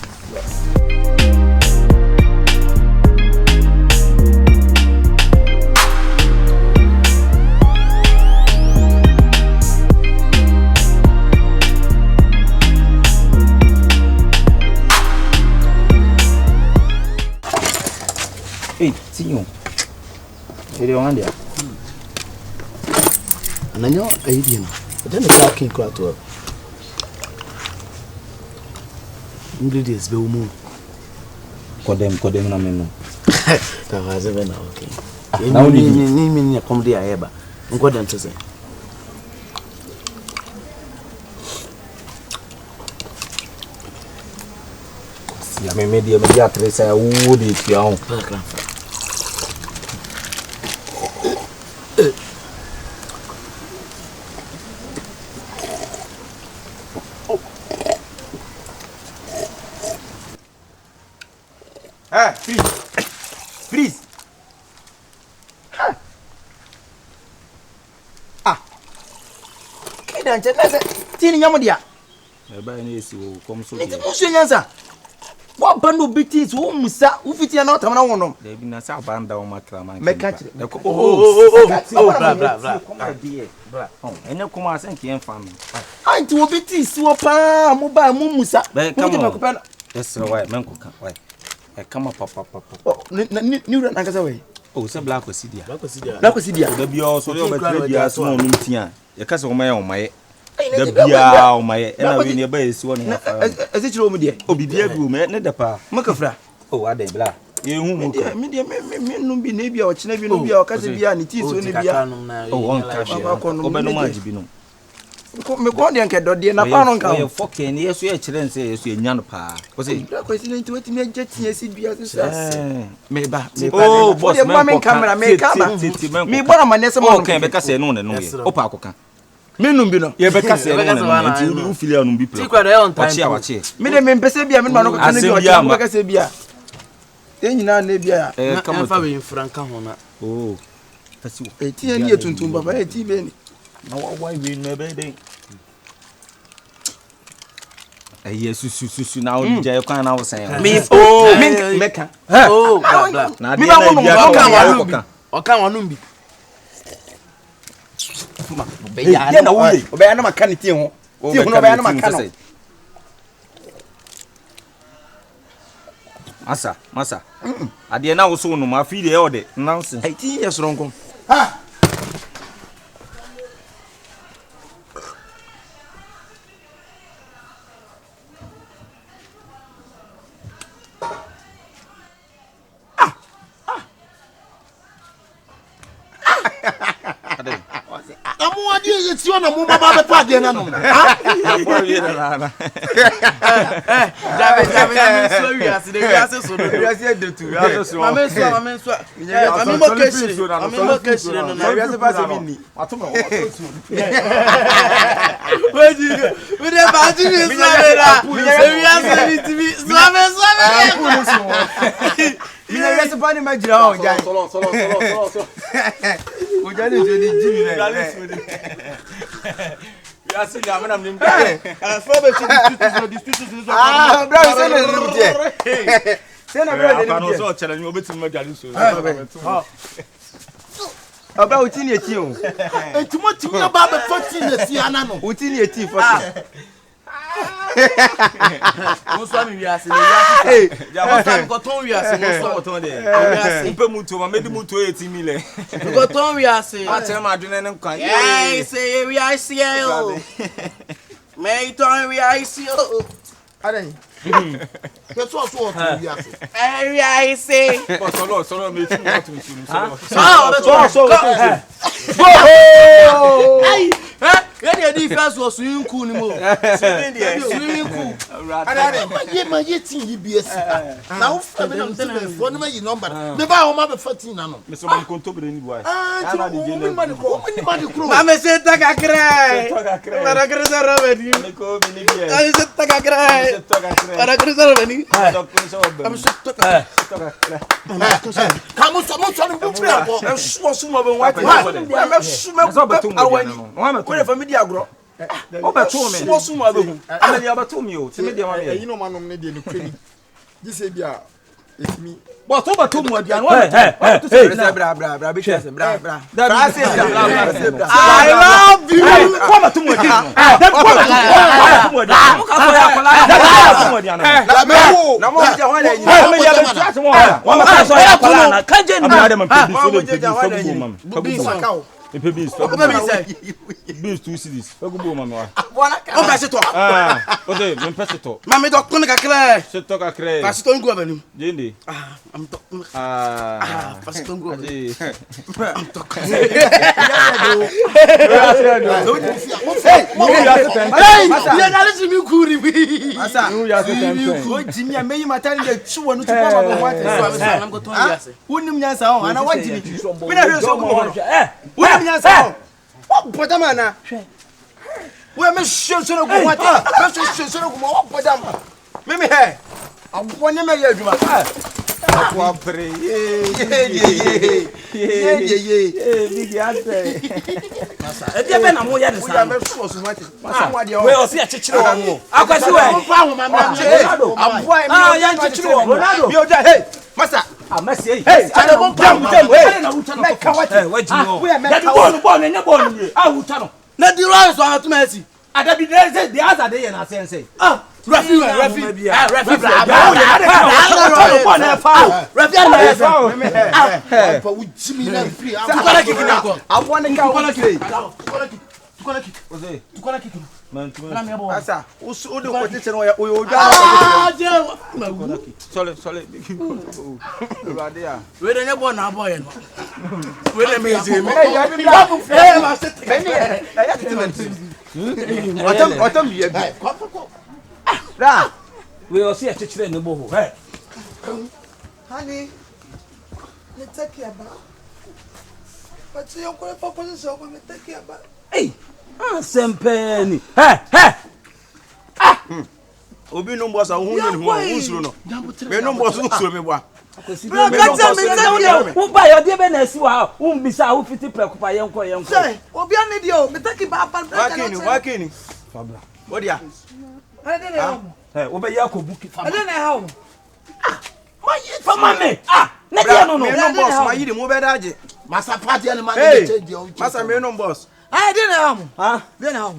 Hey, Tino. Hey, you want there? And I know idea. But then the car came quite well. Ingredients be umu. Kodem na menu. Kawaze bena okay. Now ni come there eba. Nko dem to say. Si a me media tresa wo de tia on. Please. Kidan chenese tini nyamodia. Eba ni esi wo kom so. Nti musu nyansa. What bando bitis wo musa wo fitia na otamana wonom. Da bi na sa banda wo matra man. Meka kire. Bra. Ene kuma asen ki enfa no. Anti wo bitis wo pa mo ba mo musa. Yes, why menkoka why. Come up, oh, new run akasa way. Oh, say black osidia. Black osidia. Da bia o so yo betre bia so no ntia. Ye kase o maye o maye. Da bia o maye. E na we ne ba esi won ya fa. Ese chiro mu de. O bibia bi o me ne da pa. Makafra. Oh, ade bla. Ye hu mu ka. Me no bi ne bia o chena bi no bia o kase bia ni ti so ne bia. Oh, on ka shi. O be no ma jibi no. Me ko de nke dode na pa no nka. O ye foke ne yeso ye kire nse yeso ye nya no pa. Ko se black osidia nti wetimi ajetie esi bia se. Me ba. Oh, boss me camera me kaba. Me bona manese mo. Okay, be ka se no ne no ye. O pa akoka. Menum bi no. Ye be kase no na nti u fili anum bi plan. Ti kwa da on time. Wache. Me de me mpese bia me ma no ko ne bi o cha ko kase bia. Ye nyina na bia. Come fa we franka ho na. Oh. Asi o. Ti ya ni etuntum baba e ti be ni. Na wa we no be dey. Yes, su na o je kan na o sen. Me meka. Oh, blah blah. Na de na bia o kan wonu bi. Obeya na wo le. Obeya na maka ne tie ho. Tie ho na obeya na maka no. Masa. Ade na wo so no ma fi de e o de nonsense. Ai ti yes ronko. Ha. Si on a mon baba pas de nanom na ha David so we as de we as so do we as de tu we as so mama so ami mo keshire no na we as pass me ni atoma we de ba ji ni so we as ni tv so mi na we as pa ni ma jira o ja solo o ja ni je ni jimi na we as ni amana mnim for be district bro say na ni je say na bro de ni je so chere ni obetim ma jali so aba uti ni eti o etimoti na ba be 14 na si ana no uti ni eti 14 mo so mi wi ase ni wi ase ja mo sa ko ton wi ase mo so ton de wi ase mpe mutu ma medi mutu 80 million ko ton wi ase Ma chere ma dune ne nkwan. say wi ase o me ton wi ase o adan ke so o tu ya so wi ase solo me ti mo tu so ai Ready di first was swimming pool ni mo. Swimming pool. ma ye tin yi bi esi. Na wo fa be na mfo no ma yi number. Me ba wo ma be 14 na no. me so man konto be ni boy. Ana di je ma di kro. Ma me se ta kakra. Para cruzar Robert. Me ko be ni bi. Ai se ta kakra. Para cruzar Robert. Am se ta kakra. Kamu so mo so ni bu pra ko. So mo be white. Me so betum awani. Wo le family agro O betum me. So mo be hu. Ameli abetum yo. Ti me de ma me. eyi no manom ne de no kwani gise bia etimi Bo to betum mo dia no. bra be chese bra I love you. Ko betum mo dia. Ko betum mo dia. Ka so ya kola. Betum mo dia no. na mo je ho le nyina Ameli abetum mo ha. Wa ma ka so ya kola na. Ka je Ameli ade man pe bi so mo le je pe ho le bi so nyina bu bi sakao Epe beans. Beans 2 cities. Fagubo mama. O ba se to. Ode, me pese to. Mama do kun kakra. Se to kakra. Ba se to ngu abanu. Jende. Am to. Ba se to ngu abanu. Am to. Ya na lesi mi kuri bi. Asa. O jimi ameyi matani de chuwo no tu kwa mabo wate. So am go ton ya se. Unim nyansa ho ana wajimi. Mi na hwe so ko. Unim nyansa ho. Wo bodama na. We me shonso no ko wate. Me shonso no ko mo wo bodama. Mimi he. Abo ne me ya adwuma. Akwa pre. Big ante. Masa. E dia be na mo ya de sa. Me so so wate. Masa mo de ho. We o se ya chechire wo. Akwasi we. Abo ah ya chechire wo. Ronaldo. Mi o da hey. Masa. Messi hey. Hey, ana bon pam tem. Hey, na huta no. Meka wate. We jino. Ya di ball nya ball ni. Ah huta no. Na di rise so atu Messi. Ada bi the other day na say. Referee. Referee. Pa wo jimi na free. Tukona kick na ko. Abo ne ka wo free. Tukona kick. Ose. Tukona kick. Man, tukona mi abo. Asa, o de ko tete no ya o yo ah, je. Sole. Rade a. We de nya ball na abo ye no. We de me je me. Hey, ma se te. Ya tete. Otam bi bi. Ra. We o se chechire ne bo ho. Hey. Honey, me take care ba. But you go for position, me take care ba. Hey. Sempeni. Obi no boss a hu no usuro no. Me no boss usuro me boa. Who buy your dear Benesi? Who be sa who fiti preocupa yenko. Say, Obi an idio, me take ba pa. Wakini. Fabla. What dia? Obe ya ko buki fama. Ade na how? Fama me. Na no. Me no boss, ma yidi mo be daje. Masa party and man dey change your. Masa me no boss. Ade na how? De na how?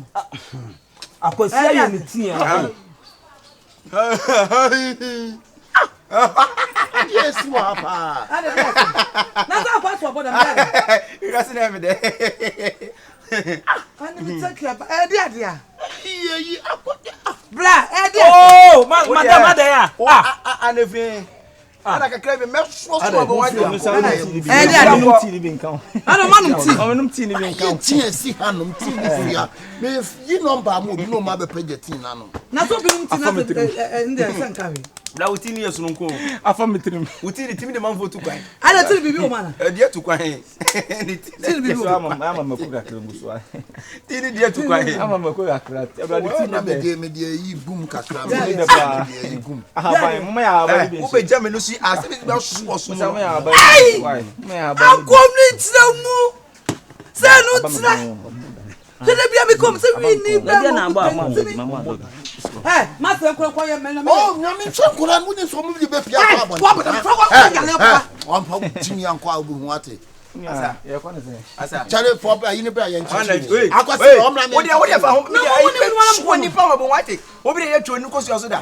Akosia ye ni tin ya. Yes, wapa. Na za kwa so boda me. You got see me there. Ani me take ya. Ade a. Yi akode. Bra, ade. Oh, madam there. Anefin. Ana kakra be me so abo wa. Ade ti bi nkan. Ana manum ti ni bi nkan. Ti esi hanom ti ni fia. Me yi number mo bi no ma be page ti na no. Na so bi num ti na nde sanka we. Bra utini yesu nko. Afa metrim. Utini timi de man votu kwan. Ana ti bibi o mana. Die tu kwan. Ti bibi o ama makuga krenguso. Tini die tu kwan. Ama makuga krat. Ebra di ti na me de yi gum kakra. Me de ba. Aha ba mo ya ba bi. Wo be jam no si asemi be so mo mo ya ba. Mo ya ba. Akom ni tiramu. Se no tira. Tele bia mi kom se wi ni ba. Na ba mama. Eh, ma se kwa ye mena me. Oh, nyame chakura mu ni so mu bi be pia kwa bon. Wa ba kwa ya le pa. On pa timi an kwa obu hu ate. Asa. Ye kwa ne se. Asa. Chale for ba yin be ayen chi. Akwase o mra me. Wo de fa ho. Me de ni pa obo wate. Obi de ye twa ni kosu aso da.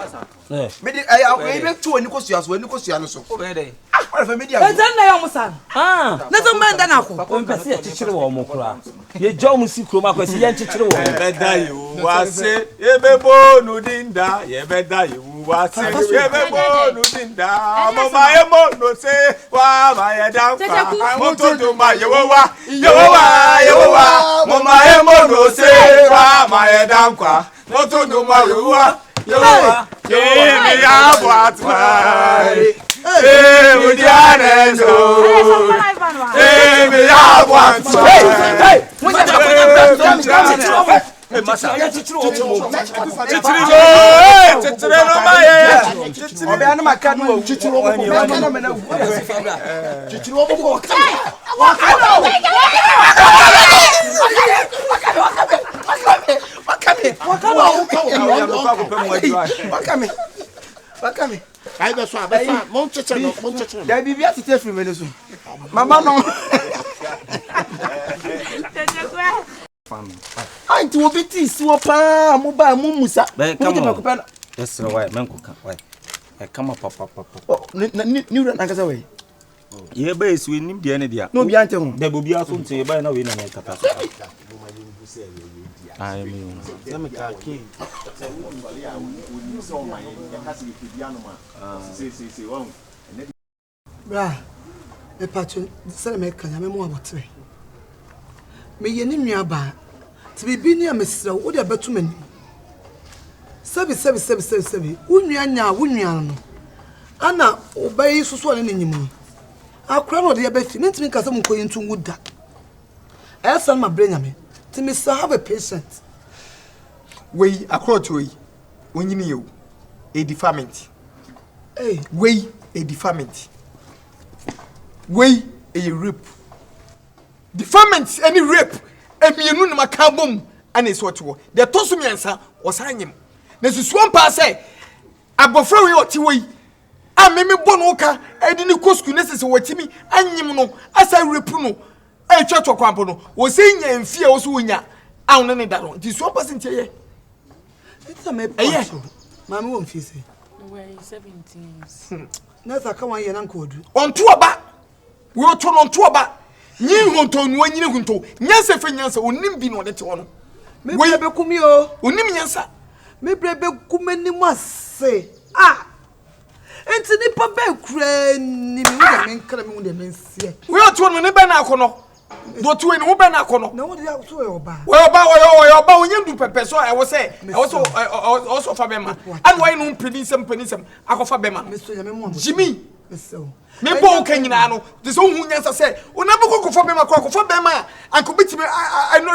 Me de e be twa ni kosu aso, ni kosu ano so. Obe de. Wa fa me dia. E jan na ya musan. Na so man da na ko. O mpese ye chichire wo mo kura. Ye jo mu si kroma kwase ye chichire wo. Be da yo wase. Ye be bo no dinda. Ye be da yo wase. Ye be bo no dinda. Mo ma ye mo no se wa ma ye da pa. Mo to do ma ye wo wa. Ye wo wa. Mo ma ye mo no se wa ma ye da kwa. Mo to do ma ye wo wa. Ye wo wa. Ye mi ya boatma. Udiane so. Me ya boatma. Hey, masa. Titiri no maye. Obe anu maka no Titiri obo no me na wu. Titiri obo ko. Wakame. Ai be so abesa, mon cheche no. Da bibia tete free me no so. Mama no. Anti wo beti si wo pa mo ba mo musa. Yes, why menko kan why. E kama papa. Ni ura na kasa we. Ye ba esu enim de ne dia. No bi ante ho. Da bobi aso nte ye ba na we na na kata so. Ai mi. Zame ka ke. So my kasi ke biano ma. Si won. Bra. E patcho, sele me kan ya me mo abotre. Me ye ni nua ba. Ti bibi ni amesira wo de betu mani. Sebi. Unua nya wunua no. Ana obayi susu ne nyimu. Akura no de be fi. Ntimi kasa mu koyi ntu wuda. Esa ma brenya me. Ti me so have a patient. We akura to we. Onyini you. A deferment. Hey, we a deferment. We a rape. Deferment any rape. Emienu na makabom ana esi oto. De toso miensa osanyem. Na susuo mpa se abofra we oti we. A meme bono ka edi ni kosku na sese watimi anyim no asa rape no. E twetwo kwampo no. Wo se nya mfie wo so wonya. Awon ne da no. Di suo pass ntie ye. It's a me patcho. Mama won fi se. We're 17. Nasa ka wan ye nan ko du. Onto oba. We oto no onto oba. Nyi hunto no anyine hunto. Nyansa fe nyansa onim bi no de te wono. Me be kumi o. Onim nyansa. Me brebe kumani mu ase. Enti ni pa be kura ni mi wo me nkra mi wo de mensie. We oto no ne be na akono. Do to ni wo be na akono. Na wo de so e oba. We oba onye ndu pepe so e wo se e wo so fa be ma. An why no penisem akofa be ma. Me so ya me mu. Jimmy Me bo kan nyina no de so hu nyansa se una be kokofo be ma kokofo be ma ankobiti me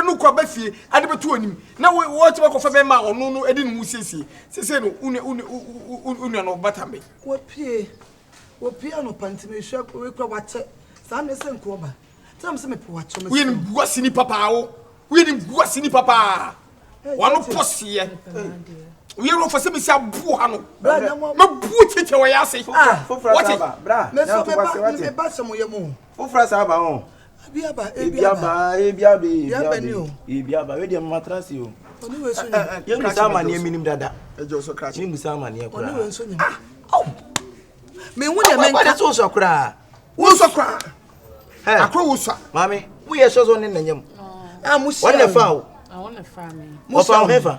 no kwa ba fie ade betu anim na wo ti be kokofo be ma ono no edi no siesie sese no une no batambe wo pie no pantime hwa we kwa wache sa me se nko ba tam se me po wache me we ni buasini papa wo we ni buasini papa wano posie we ro fa se me sia bu ha no ma bu tete wo ya se fofra saba bra me so me ba se mo ye mo fofra saba ho ebiaba we dem matrasi o oni we so ye musa mane minim dada ejo so kra ni musa mane kra oni we so nyam me hu ne men ka so kra wo so kra akro wo so mami wo ye so ne nanyam musi wonne fa o wonne fa me mo fa hefa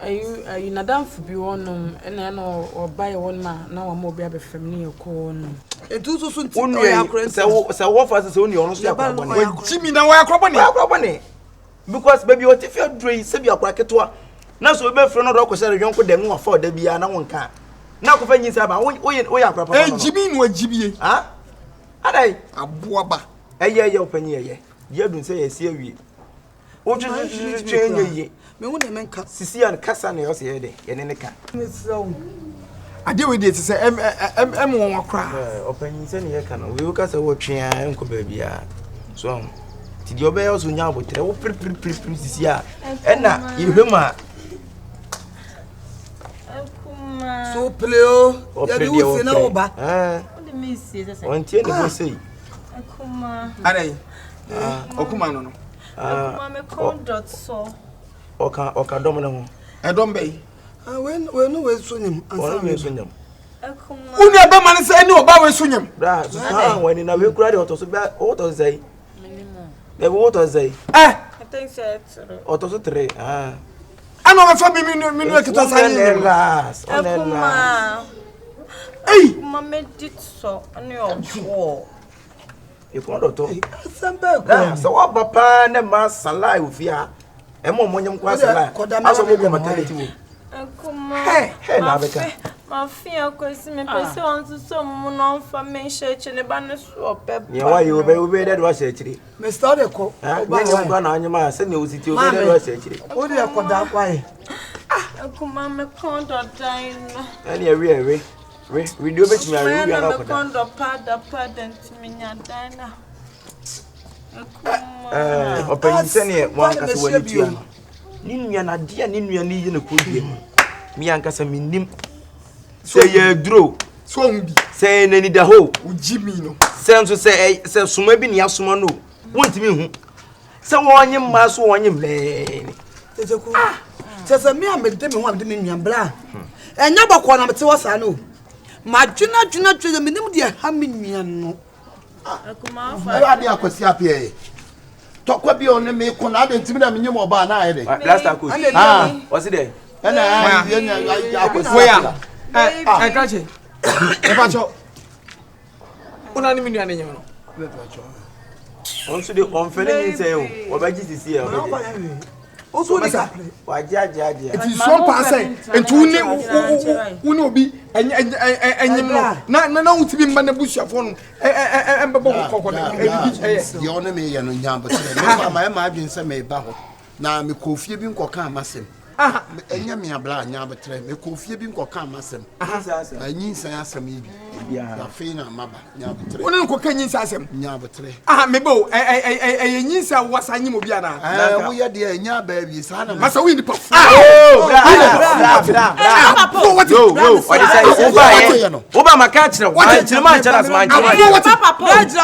ayu nadam fu bi wonum ena na obaye won ma na wa mo bi abefem ne yeko no etutu so nti o ya akro se wo fa se oni ono so ya akro bone jimi na wa akro bone because baby what if you drink se bi akro ketewa na so be fre no do ko se yonko dem no fa da bia na wonka na ko fa nyi sa ba wo ya akro papa no jimi no ajibie ha adai aboaba eye opanyi eye ye dun se ye si awie o twenye me hu ne men ka sisi an kasa na yo se ye de ye ne ka ade we dey se em won akra opanyi se ne ye ka no we ka se wo twea enko ba bia so ti di obe yo so nya abotre wo pri sisi a ena yehwema so pleo ya bi wo se na wo ba de me sie se won tie ne bo sei akuma adai okuma no akuma me condot so oka dom na ho edom be we no we so nyam ansa we so nyam akuma unu ebe man se ni oba we so nyam bra so wani na we kura de otoso bia otoso sei minimum e wo otoso sei I think so otoso 3 ano me fa bi minu ekita sa yin akuma akuma me dit so ani obo ikondo to sambe ko so wa papa na ma salai ofia e mo nyam kwa salai aso mo maternity wo akuma na beka ma fia ko si me pese on so mo no fa me sheche ne ba ne so pe ye wa ye obe de wa shechiri me start ko ba nyam kwa na anyama se ne ositi obe de wa shechiri o de ko da kwa ye akuma me kondo dino ani ewe video bet me ayu ya na ko da kondo pada ntiminya dina open sene wan ka so wani tua ni nua na dia ni nua ni yi na ko die mi anka sa minim se ye duro so humbi se nani da ho ujimi no se nso se suma bi ni asoma no wontimi hu se wonye ma so wonye mle tejeku se mi amede me hu amede me nua bla enya bokọ na mete wasa no ma dwuna tweze minim de ha me nua no akuma fa ade akwasi apie tokwa bi on me ko na ade ntimi na menyem oba na aye de last coach what's it there na akwasi wea kache e pa cho una ni minua ne nyem no on so de on fele ni say o ba ji sisi e o so ni ka wa jaja it is so passe entu uni obi enyem no na utibi mba na busuafo no embebo kokko ye ona me ye no nyamba tere ma ma adwen se me ba ho na me kofie bi nkoka amasem enya me abla nyamba tere me kofie bi nkoka amasem anyi san asem yi bi ya fe na maba nyamba tere oni nkoka nyi san asem nyamba tere me bo nyi san wasa nyi mo bi ana wo ye de enya ba bi sa na masa wi ni pa bra what is say oba maka kire wa kire ma chana ma kire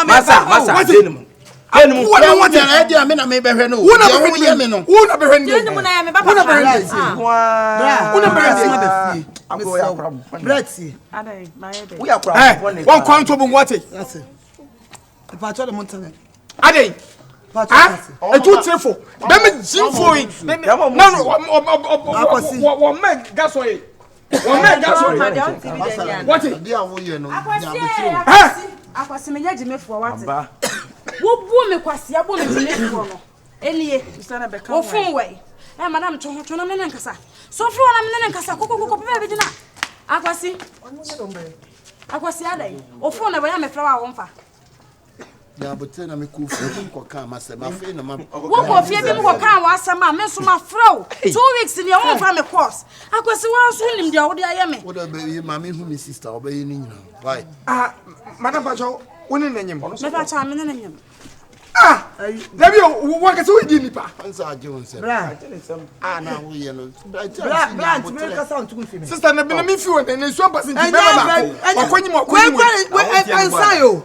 masa denum enum wo de na dia me na me behwe no wo ye me no wo na behwe ni enum na ya me papa wo na behwe wo na behwe akoya problem brati adai na ye de we are problem won kwanto bu ngwate that's it e pa cho de montane adai etu trefo dem jinfo yi no wo me gasoye what dia wo ye no akwasi me yaji mefo wate wo bu me kwasi abo me mefo no elie wo fun we madam chona me nkasa so fro na me nkasa kokoko pe be dina akwasi Akwasi adai. O phone na banya me fra wa wonfa. Ya bote na me ku fu ko kan ma se ma fe na ma. Wo ko fie bi mo kan wa asama me so ma fra 2 weeks ni won fa me course. Akwasi wa so nim dia wo dia ye me. Wo da be ma me hu mi sister obaye ni nyina. Why? Madam Pacho, woni na nyem. Me fa cha me na nyem. Dabi wo ka se wo di nipa. Ansa aje won se. Bra. Na wo ye no. Bra, me ka sa ntuku fi me. Sister na bi na me fi wo na so pass nti me ba. Wakonyi mo ansa yo.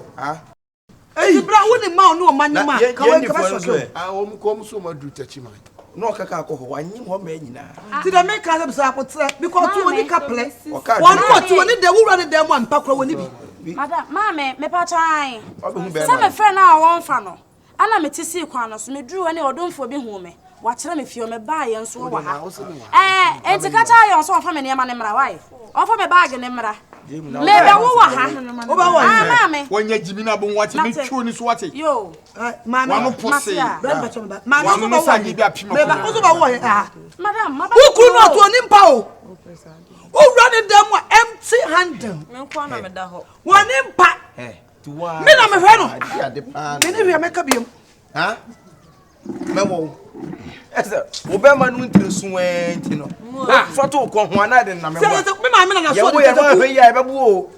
Bra, woni ma no ma nyima. Ka we ka so. O ko so ma du tachi man. No kaka akọ wanyim ho ma nyina. Ti da me ka se so akotre because tu woni kaple. Wonu tu woni de wura de dem ampa kro woni bi. Madam, mama, me pa try. Say me friend na won fa no. Ana me ti si kwan no so me duru ani odonfo bi hu me. Wa kire me fio me ba ye nso wa ha. Enti ka cha ye nso fa me ne ma ne mra wai. O fa me bag ne mra. Me be wo wa ha. O ba wa. Mama. Wonya jibi na bon wate me twu ni so wate. Yo. Mama. Wanu pose. Bra ba chomba. Mama so ba wa. Me ba so ba wo ye. Madam, mama. Who could not to nimpa o? Who run them empty handle? Me kwa na me da ho. One impa. Tuwa. Me na me hwe no. Me ne hwe meka biem. Ha? Me wo. Ese, obema nu ntresu enti no. Foto ko ho ana de na me wo. Se me ma me na so de. Ye wo hwe ya e bebu o.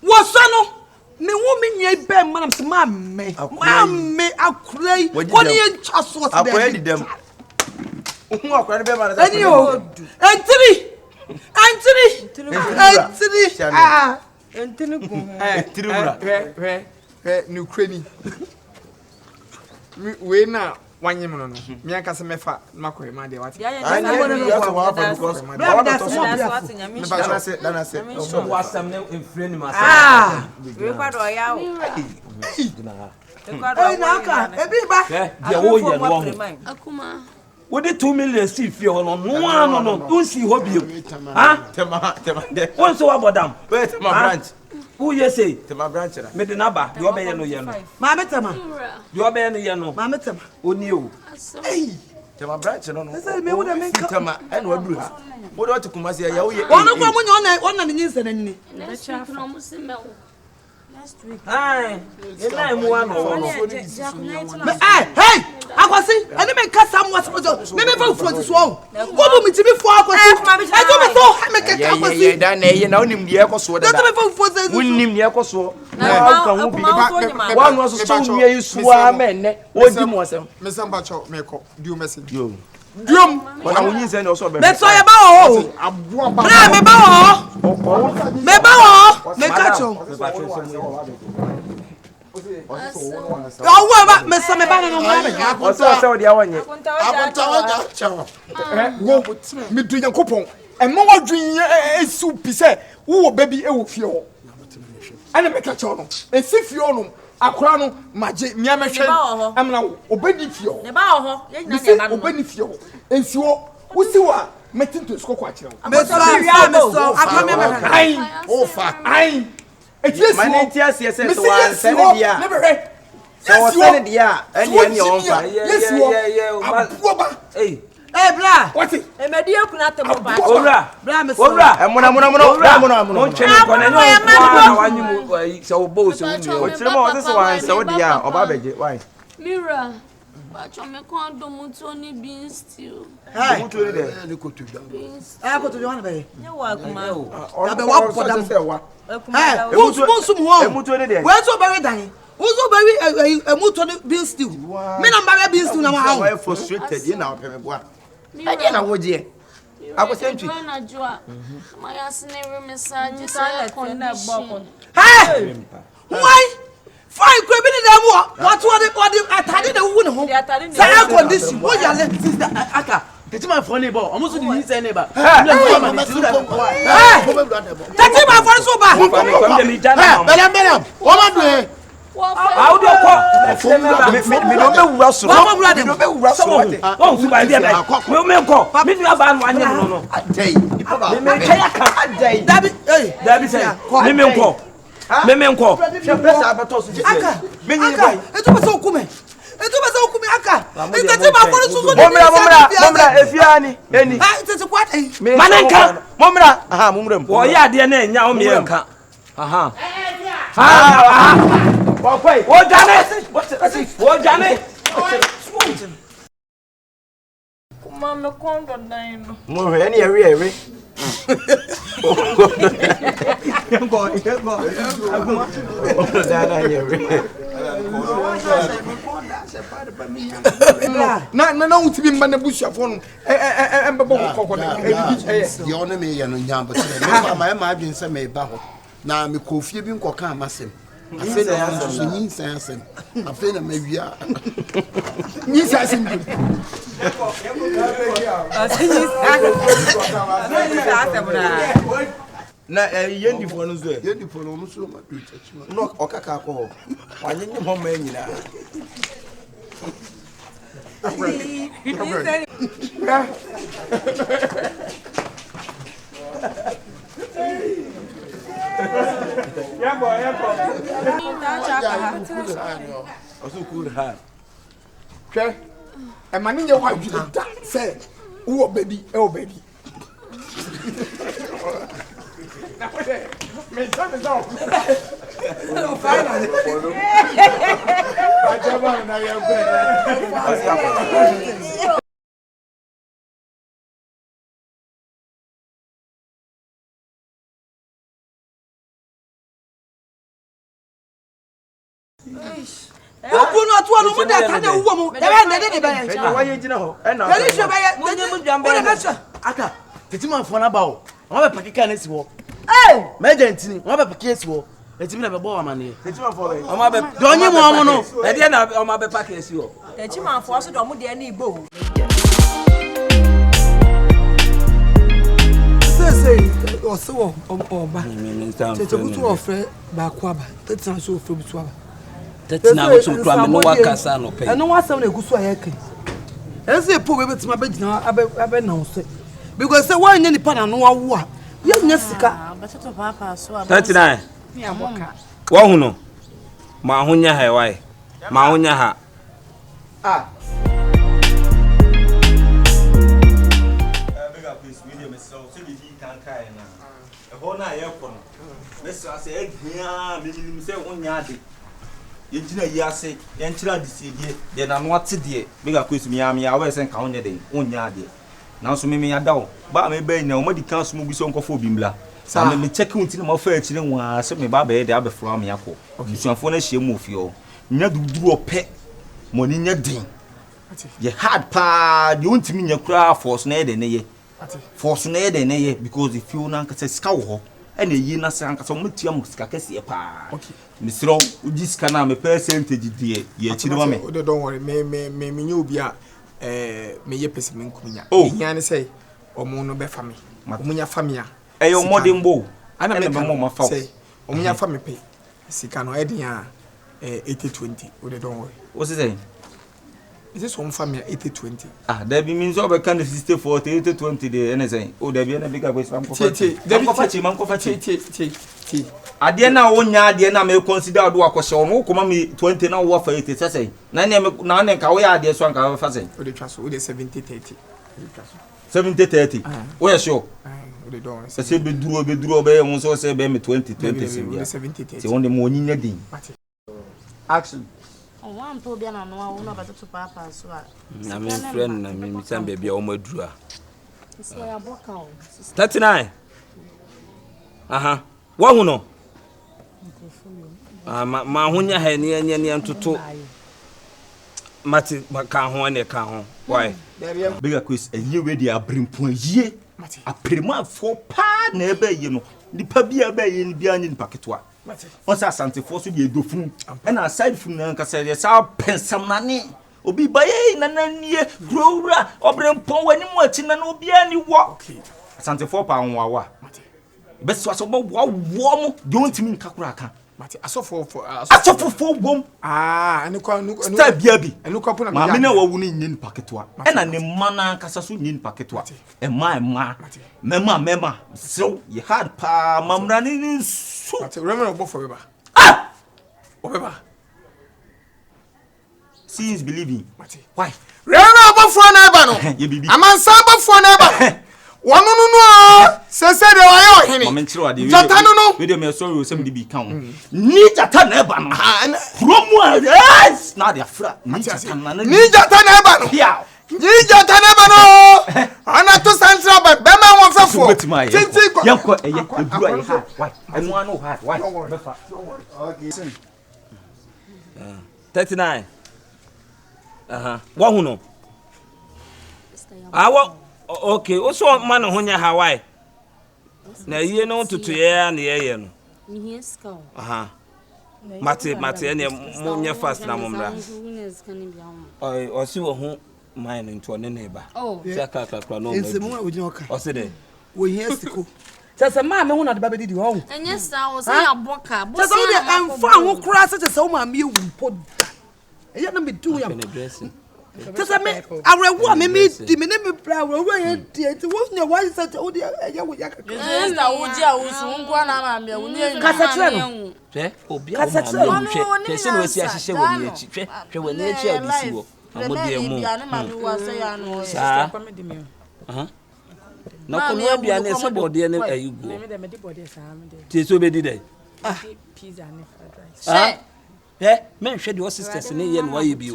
Wo so no. Me wo me nya be manam se ma me akurei. Ko ne ye ntwa so se de. Akoya di dem. Ohu akoya de be ma na. Ani o. Entiri. Entiri go. Entiri wura. Ni kreni. We na wanyim no no. Me aka se mefa makoy ma de wate. Dana se. So wasam ne enfre ni masa. We kwado ya o. Na aka ebi ba. Dia wo ye no wo. Akuma. Wo de 2 million si fie ho no no unsi ho biem. Tema de. Won so abodam. Wait, tema branch. Who you say? Tema branch ra. Me de naba, de obeye no ye no. Ma betama. De obeye no ye no. Ma betama. Oni o. Tema branch no no. Say me wo de me ka. Tema ene waduru ha. Wo de wate kumase ya wo ye. Wono kwa munyo ona ne nyinsa na nyini. Next week no mo se me wo. Next week. Ai. Ina mu wa no. Hey! Akwasi, ene me ka sam what me fa fuo so wo. Wo bu mi ti bi fuo akwasi. E do me so ha me ka akwasi. Ye da na ye na onim de ekoso da. Do me fa fuo so. Wonnim ne ekoso. Na ka hu bi. Wa no so so nwie yisuwa menne. Odi mo asem. Me samba cho me ko. Dio message. Yo. Diom. Wana wonyin se ne oso be. Me so ye ba wo. Aboa ba. Bra me ba wo. Me ba wo. Me ka cho. Owo ba me so me ba no mo. Oso de awanye. Abonta wa cha. Wo me du yakopon. E mo wadwen esu pise wo baby e wo fie ho. Ana me ka cho no. Esi fie ho no. Akora no maje mia mehwe amna obedi fie ho. Ne ba ho. Ye nyina ne ba no. Obedi fie ho. Ensi ho. Wusi wa metinto skoko akire ho. Me so akwa me ba. Ai. Ofa. Ai. Etiesi ho. Mane tiasie se so wan sene dia. Ne behwe. So sene dia. Eni onfa. Yes wo. Aboba. Hey. Eh bra. What? E me die kuna temo ba. Owura. Bra me so. Owura. Muna. Mo chene ko na nyo wanyimu se obo se wu mi. O chire mo se so wan se wo dia oba beje. Why? Mira. Ba cho me ko do mutu oni bean stew. Hey. Mutu ni de. Ni ko tu da. Ko to Johan be. Ne wa kuma o. Abe wa podam. Hey. Mutu ho. Mutu ni de. We so be dan. Uzo be mutu ni bean stew. Me na ba bean stew na ma ha. I frustrated you now peme boa. Ade na wo je. Akosentwi. Na joa. My asne we message say condition. Hey! Why? Fine kwe bi ni dem wo. What atade na wu ne ho. Say condition. Wo ya le sister aka. Tetima for neighbor. Almost the inside neighbor. Tetima for so ba. Belam. Woman do How do you call? Me don't be wura so. Me don't be wura so. Oh, so by there. Me call. Me do about one no. Adai. Me kaya ka. Adai. Dabi say. Me call. Me call. She press abato so. Aka. Me nyi boy. Eto pese okume. Aka. Tetima for so so. Momra efiani. Eni. Ha tete kwat. Manenka. Momra. Aha, momra. Wo ya de na nya o me nka. Aha. Boy, what Janet? What Janet? Mama kondo nine. Mo any area. Na uti bi mba na busha fon embebo kokko ye ono me ye no nyamba me ma adwen se me ba ho na me kofie bi nkoka amasem afi na so nyin san afi na mawia nyin san na yendi fo no so yendi fo no so ma du chachima no okaka ko wanyenye ho ma nyina also cool hard okay e ma ninye wa dwuda say wo baby e wo baby na ko de me tell no finally ajaba na ya gbe Obu no to no mo da ka na wo mo. Da ba na de ba ya cha. Wa ye jina ho. E na. Ele hwe ba ya. Mo nye mo dwamba. Ole ka cha. Aka, tetima fo na ba o. Won be pakika na si wo. Eh! Megent ni, won be pakika si wo. Etimi na be bo amane. Tetima fo le. O ma be Do onye mo omo no. E de na o ma be pakika si wo. Tetima fo so do mo de na igbo. Say also oba. Tete butu ofre ba kwa ba. Tete na so ofre butu aba. Tete na so kura me no wakasa no pe. Eno wasam na egusu ayeke. Ese po be betima be gina abe na wo se. Because say why any pa na no awo a. Ye nya sika. Beteto papa so aba. 39. Me aboka. Wo hu no. Ma hunya ha wai. Ma hunya ha. Ah. Bega please media me so bi kan kai na. E ho na ye ko no. Me so ase ehia me nim se onya ade. Ye gina yi ase, ye nchira de siedie, de na no ate de. Bega please me am ya we se nka onya de, onya ade. Na so me ya dawo. Ba me be na o ma di kan so mu bi so nkofo bi mla. Sa me check unti na ma fa akire nwa se me ba be de abefro am yakọ. Bisuafo na hie mu ofie o. Nya duduru ope. Moni nya din. Ye hard pa, de unti mi nya kura force na de ne ye. Force na de ne ye because if you na nka se sika wo ho. E na yi na se nka so mutia mu sika kese pa. Okay. Misro uji sika na me percentage die ye akire ma me. Don't worry, me nya obi a me ye pese me nkunya. Hia ne say omo no be fa me. Omunya fa me a. Eyo modern bow. Ana me mo ma fa. Say omunya fa me pe. Sika no e dia 80-20. Don't worry. What's it saying? Is this one family 80-20? Ah, there be means over kind of 60-40, 80-20 the anything. Oh, there be a bigger way some coffee. Adiana onya adiana me consider do akosho no kuma me 20 na wo fa 80 say. Na na na ka wo ya ade so anka fa say. We dey trust we dey 70-30. 70-30. Oh yeah sure. We don't. Say be duro be won so say be me 20-20 say. 70-30. Say won dey mo nyinya din. Action. One to be na no wa no ba to papa so a. Na me friend na me san be bia o maduru a. So ya boka o. 39. Aha. Wa hu no. Ma hunya ha ne ntoto. Mati ka ho ne ka ho. Why? Bigger quiz a year we dey abrimpon ye. Aprima for pa na ebe ye no. Nipa bia be ye ni bia nyi paketwa. On sa santé force de dofun. And aside from na nka say sa pensam na ne. Obi baye na nie growra obrimpon wani mu ati na obi ani wo. Okay. Santé for pa nwawa. Be so so wo mo don't mean kakura aka. Mate asofo bom anu sta bia bi anu kwapo na ma me na wawu ni nyin paketwa e na ne mana kasa so nyin paketwa e ma mema so ye hard pa mamra ni so mate remember obo for beba obeba see is believing mate why remember obo for na eba no ye bibi amansa obo for na eba Wanu no sese de wayo hene. Jata no. We dey me sorry o sem di bi kan. Ni jata na eba no. Promo yes. Na dia fra. Ni jata na eba no. Yeah. Ni jata na eba no. Ana to central bank be ma won fefo. Tinti ko. Yanko eburu ayi ha. Why? Enu anu ha. Why? Okay. 39. Wa hu no. Awo okay, also man ho nya Hawaii. Na yie no tutu ye na ye no. Ni here ska. Mate ene mo nya fast na mo mra. O si wo ho man nto ne ne ba. Saka kakra no. Ensemu a wo nya oka. O se de. Wo hia siko. Sese ma me ho na de ba bedi di ho. Enye sa wo se ya boka. Bo se de emfa ho kura se se wo ma me ewu mpo. Eya na me du ya. Sese me arewu a me di me ne me pra arewu ye die ti wo nya wa se te wo di eya wo ya kakra. Na wo ji a wo su nko na ma me wo ni. Kasa tre no. Hwe obi a wo ma me hwe. Pese no wasi ahihye wo ni echi. Hwe wo ni echi abisi wo. Amode mu. Sa. Na ko no aduane se bode ne ayugo. Me de bode sa me de. Ti so be di dai. Pizza ne fried rice. Men hwe de sisters ne ye no waye bi o.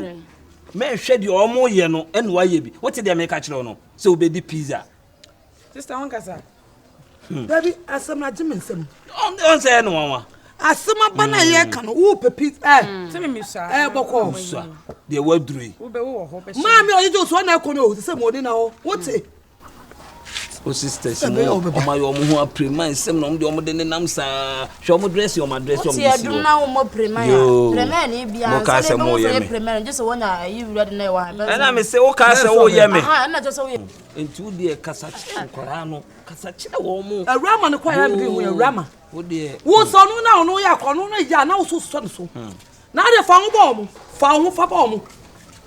Men hwe de omo ye no en waye bi. What dey make kire no? So be di pizza. Sister won kasa. Baby asam na jimensem. On say no wan. Asama bana ye kan wo pe pizza. Se me misa. Boko. De wadrui. Wo be wo ho be. Ma me oje so na kono se mo ni na ho. What? O sisters mo o ma yo mo ho aprema nsem no de o de ne nam sa hwe o mo dress o ma dress o mo si o na o mo prema ya prema ni bia se mo ye me prema just won na yi wura de na wa na me se o ka se wo ye me na just wo ye entu de kasa chi kwara no kasa chi wo mo awrama ne kwa ya bi hu awrama wo de wo so no na no ya kono no ya na wo so so na de fa ho bo mo fa ho fa bo mo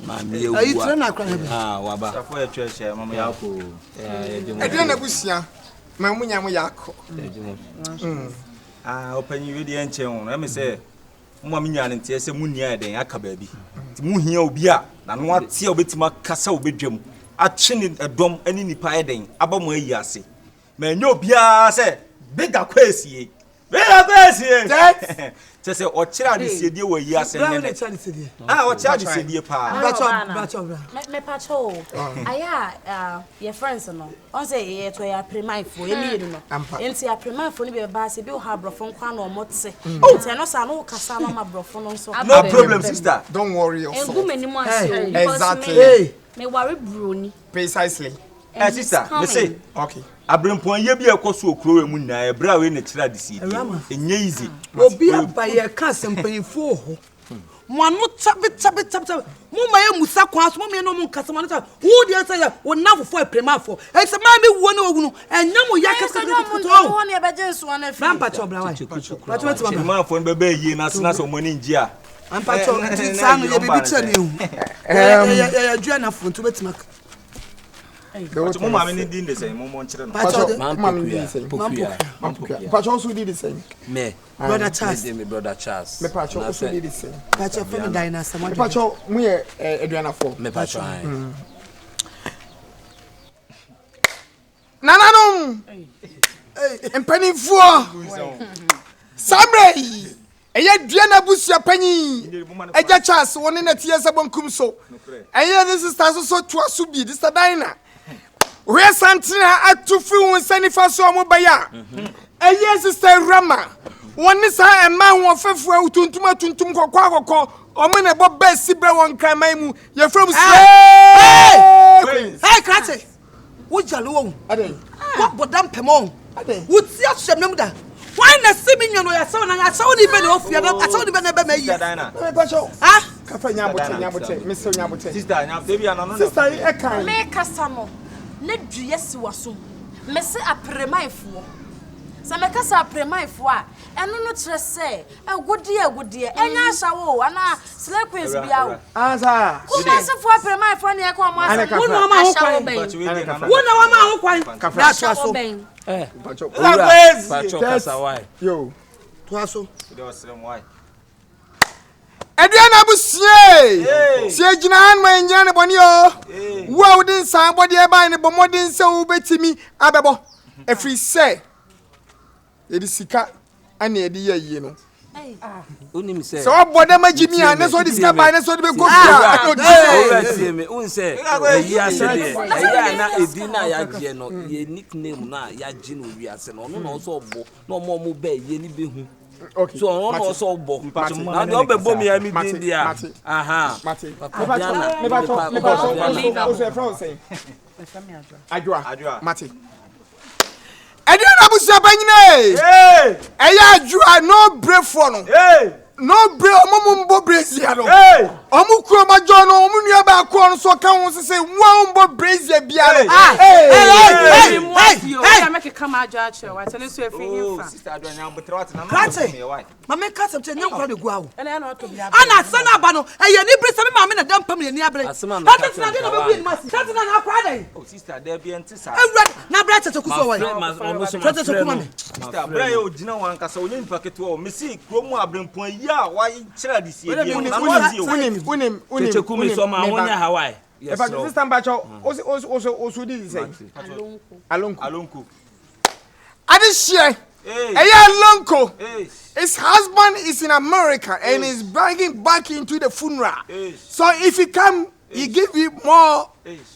ma me ewu ayi tre na kwa waba afọ ya church mama ya ko ede na busia ma mu nya mu ya ko opanyi we de enche ho na me se mo ma nya ne nte se mu nia den aka ba bi ti mu hia obi a na no atia obetima kasa obedwam ache ni edom ani nipa eden aba mo ayi ase ma nya obi a se bega kwasie Tese o chira de sedie wo yi ase ne. O chira de sedie pa. Bacho. Me pacho. Aya your friends no. On say ye to ya premai fo ye mi no. Enti ya premai fo ni be ba se bi o ha brofo kwa na o motse. Enti no sa no kasa na ma brofo no so. No problem sister. Don't worry yourself. Engu menimu ase. Exactly. Me worry broni. Precisely. Sister, me say. Okay. Abrempon ye bi ekoso okro emu na e bra we na chira de si enye easy obi abaye ka sempanifo ho mo anu tabe mo maye musa kwa so mo me no mo nkasa mo na wo de say wo nafofo apremafo e se ma me wo na ogunu enya mo ya kasa to wo na e be jensu na fi rampa chobla wai pacho ti ma fo be yi na sena so mo ni njia rampa cho ti sanu ye bibi tani hu ya dua na fo to betima Mo mama ni din de say mo mo nchire no. Mama ni din say. Pacho also did the same. Me. Brother Charles. Me brother Charles. Me Pacho also did the same. Pacho from dynasty. Pacho mu ye Eduana for. Me Pacho. Nananom. Empanifo. Sabre. Eye duana busia panyi. Eja Charles woni na tie se bonkum so. Eye this is so to asubi this dina. We santina atufi won sanifa so mo baya. Eye sister Rama. Woni sa ema won fefu tuntum kokko omo na bo besi bre won kramai mu ye from Hey Krate. Wo jalo wo. Ade. Wo bodam pemon. Ade. Wo ti asem da. Why na simi nyo no ya saw na ya saw ni be no ofia na saw ni be na be me yi. Pacho. Ah? Ka fa nyabote. Me so nyabote. Sister nya baby ana no. Sister e kan. Me kasa no. Ne duye si waso. Me se apremaifo. Sa me kasa apremaifo a eno no kire se agudie enya hya wo ana slay queens bia wo. Asa. Kuma se fo apremaifo ne e ko mo asa. Wo no ma ho kwan. Wo no wa ma ho kwan. That's so. Pacho. Pacho kasa why? Yo. To aso. Do srem why? Eduana busie. Si tie gina an man nya ne boni o wo wudin san body e ban ne bomodin se wo betimi abebo efri say edi sika ana edi ye no Unim say. So boda majimi ane so dis ka buy ne so de be go fia. Me un say. Ya say ya na edina ya je no ye nickname na ya je no wi ase no no so bo no mo be ye ni be hu. Okay. So no so bo. Na de obebo mi ya mi din dia. Aha. Mate. Me ba o so friend say. Adwa. Mate. Ediana busia banyine eya adua no brave for no no brave omumbo brazia no omukuro majo no omunua ba ko no so ka won se won brazia bia no hey make come adwa che wa tele so efi hinfa sister adwa nya botre wat na mama ka sabte nya kwa de gua wo ana sana ba no eye ni brisa me mama na dam pam ni abre hata na de no be win masi hata na akwa dai oh sister there be ntisa na bra tete kuso wa tete so kuma me sister bra ye ogina wan kasa onye nipa keto o mesi kromu abrempon ya wa chira di sie bi na wazi o unim tete kuma so ma wonya Hawaii yes sir sister mbacho osu di say alonko adishie alonko his husband is in America and is bringing back into the funeral so if he come he give you more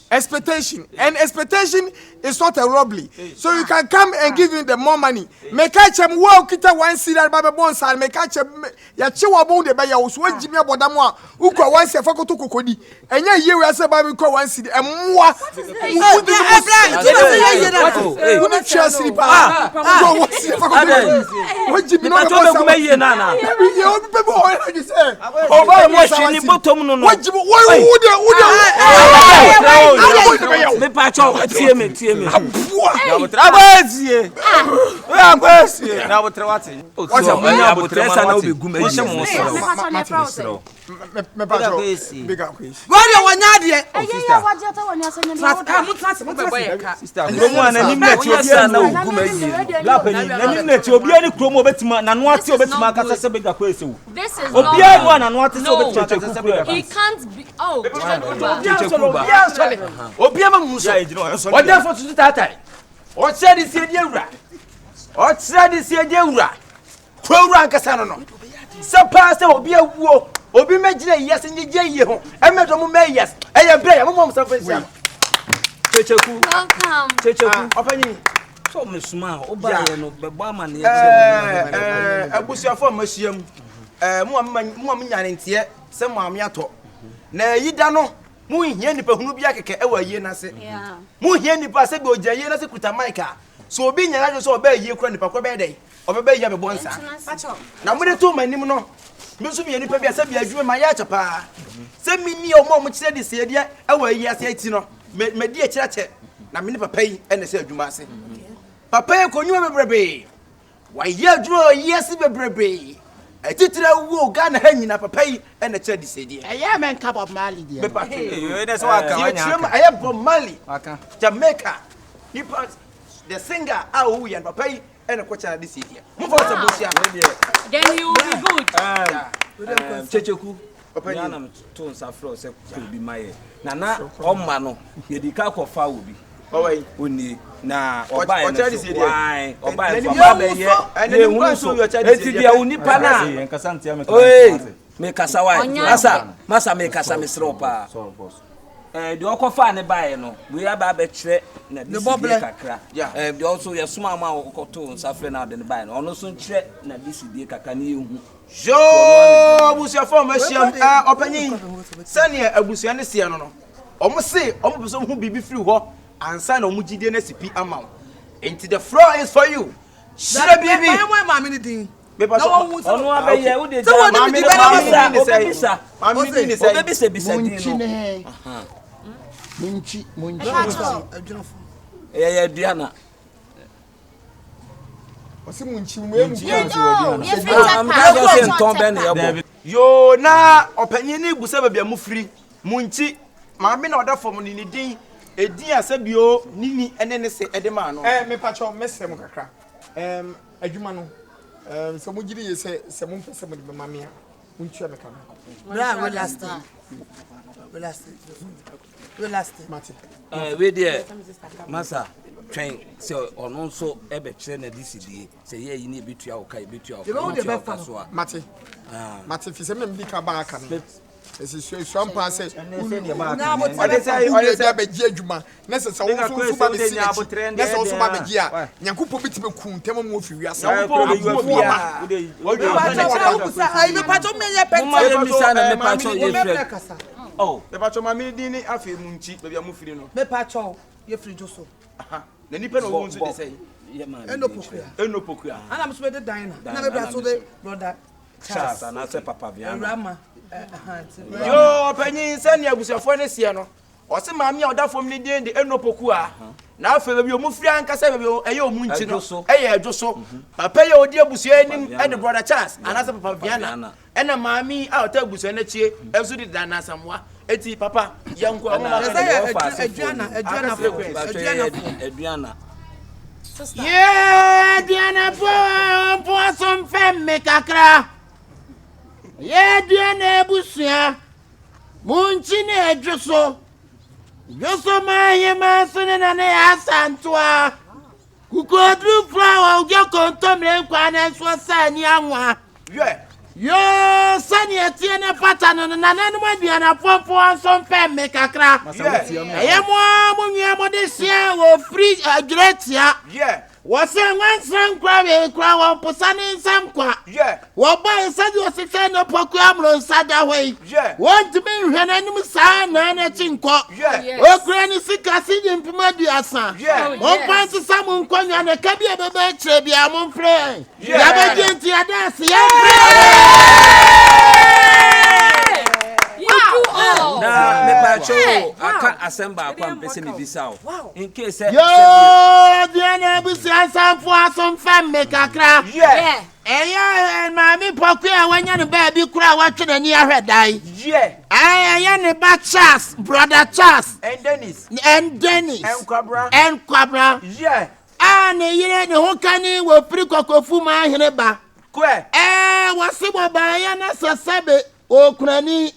expectation and expectation is not a robbery so you can come and give him the more money make catch him well kita one see that baby bon sal make catch ya chiwa bon de be ya so jimi aboda mo a ukwa one see fakoto kokodi enya ye we say baby ko one see emwa uni chasi pa go one see fakoto wo jimi no bo sa ye na na ye obi be bo you say o ba mo shini bottom no no wo jimi wo me pacho tie me na botre abazie na botre wati na botre sa na obi guma ye mo me pacho bigger quiz wale wanyade sister waje ta wanya sanya mo be boy ka sister kromo ananim na ti obi na oguma yi lapani nanim na ti obi ani kromo obetima na no ate obetima akasa se bigger quiz wo obi ani na no ate se obetima akasa se bigger he can't be obi ama muso oda for tutu tatai o tse di sie die wura o tse di sie die wura kwura ankasa no no se pa se obi awuo obi megina yes nje ye ho emedo mu me yes eye bre ya mo sa fa sia checheku welcome opanyi so me suma o ba ye no be ba ma ne abusuafo mahyiam mo am nyane ntie se mo am yato na yida no mu hia nipa hunu bia keke ewa yie na se mu hia nipa se be ojaye na se kuta maika so obi nya ajo so oba yie kura nipa ko be dai obeba yia be bonsa na mo de to manim no me so me nipa bia se bia adwuma ma ya chapa se mini o mo kire de se dia ewa yie ase ati no me di akirache na me ni papa yi ene se adwuma ase papa yi konyu bebrebe wa yie adwuma yie se bebrebe etitira wo Ghana ha nyina papa yi ene kire de se dia eye men cap of Mali dia be papa ene so aka wanya eye from Mali aka Jamaica nipa the singer awu yan papa yi ene ko chana de se dia mo fa sa bosia then you will be good checheku yana to nsafro se ko bi maye na omma no ye di ka ko fa obi owai oni na oba e chana de se dia oba e fa ba ye ye hunu so eti dia oni pa na en kasante ya me kasa wai masa me kasa me sropa de okofa ne bae no we aba be kire na de kakra de also ye suma ma okoto nsafre na de ne bae no ono so kire na de sidie kakra ne yehu jo abusuafo mahyiam opanyin sane abusua ne se no no omo se omo beso hu bibi free ho ansa na omo gidie na sipi ama enti the floor is for you shira bibi ma me ni din ono abaye wo de obebisa bisa din no munchi ya Diana wasi munchi mu emu yo na opanyin ni busa babia mu free munchi maame na oda fom ni din edin asabio nini ene ne se edema no me pacho mesem kakra adwuma no so mo gidi ye se mo pese mo de mama mia munchi me kana bra we last time We there, Massa, train, so on so ever train a DCD, say, yeah, you need to be to our Kai, be to our Mate, Mate, if you send me back, this is some pass. Now, what is I be Juma? Necessary also by the trend. That's also by the year. Yankupo bit me kun, tell me if you are so. Oh, the patch of my meeting, I feel munchi, maybe I'm moving. Me patch all, you free just so. The nipper won't say, and no poker. And I'm sweating diner. Never so they brother Charles and I say Papa Rama. Yo, Penny, send you with your phone, Siano. Or some mammy or that from the day in the Enopokua. Now, for you move Frank, I say, you munchino so, eh, just so. I pay your dear Bussian and the brother Charles, and as a Papa Viana. And a mammy, I'll tell Bussianachi, absolutely done somewhere. Eti Papa, young Adriana. Yeah, Diana, for some femme make a cra. Yeah, Diana Bussia. Munchine Josso. Josso, my son and I Santua. Who could do flower, your contomine, and was son, young one. Yeah. Yo, Sunny Tiana pattern and an animal Diana for some femme make a cra. I am one this year or free a Gretia. Yeah. Was a one son crowd crowd Posani some qua. Yeah. What by said you was a fan of Pocamlo Sada way. Yeah. Want to be an animal son and a chinko. Yeah. Oh, granny sick as in Pumadiasa. Yeah. One point to someone calling on a cabia baby, I'm on play. Yeah. Now, me bacho, I can't assemble a person in this house. In case yo, Diana, we say some femme make a crack. Yeah. And mammy Pokia when you're baby cry watching a near her die. Yeah. I am a bad Charles, brother Charles, and Dennis, and Quabra. Yeah. And a year the whole canny will precoco fuma hineba. Que, what's it by Anna Sabe, O Crani?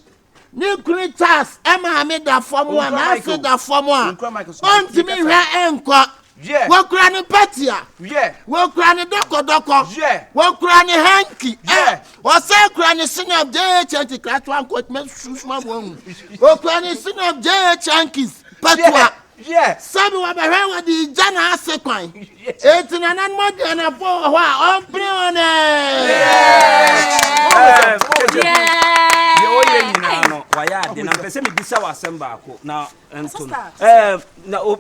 New creatures, Emma made that form one, I said that form one. Want to me her anchor. Yeah. What granny Patia? Yeah. What granny Doko? Yeah. What granny Hanky? Yeah. What say granny sin of JH and class one coat me shoes my womb. What granny sin of JH Yankees? Patua. Yeah. Sabi wa behewa di jana asekwai. Eti na nan mo de na po wa ompre one. Yeah. Yo ye nyina no wa ya de na pese me bisa wa assemba ko na ento na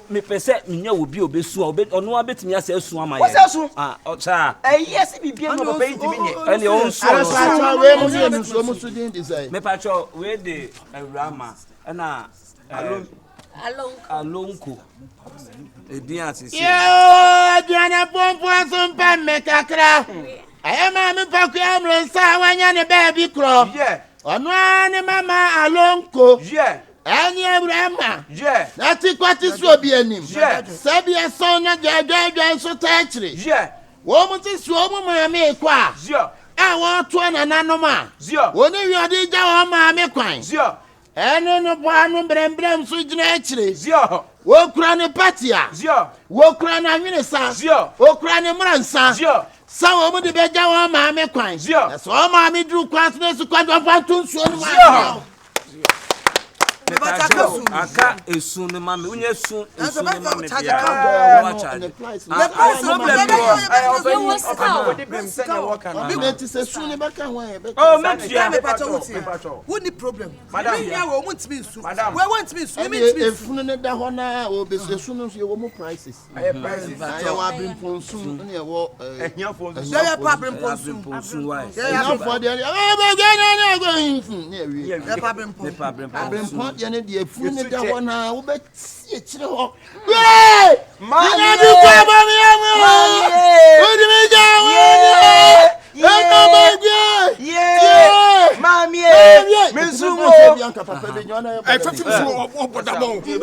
me pese menya obi obesu ono abetimi asa esu ama ye. Ah ocha. Yes bi bia no papa yi minye. Ene on so. We mo ye nso mo so din design. Me pacho we de Rama na Alonko. Yo, Diana Pompo some pen make a crack. I am a Pakiam Rosa when you're a baby crop. Yeah. On one Mamma Alonko. Yeah. And Rama. Yeah. That's it, what is your being? Yeah. Sabia son of the so touchy. Yeah. Woman is woman, my make qua. Yeah. I want to an anoma. Yeah. When you are the Jawa, my quine. Yeah. And no one brem switch naturally. Zio. Walk round the patia. Zio. Walk round a minister. Zio. Walk round a mansa. Zio. Some of the better one, mammy quine. Zio. That's all mammy drew quantity to quite one to Zio. Aka esun ne mama unye sun esun ne mama bia wa charge oh metia me pacho who the problem madam we want to be su we want to be su efunu ne da ho na obesu no so ye wo mo prices prices ya wa brim ponsu ne ye wo ehia ponsu ya problem ponsu why ya for there go ne wi ya problem ponsu ye ne de efunu ne da ho na wo be tie kire ho ye ma du kwa ba mi amu o di me ja wo Mami, Minsumo, I thought you were Bodamon. Hey,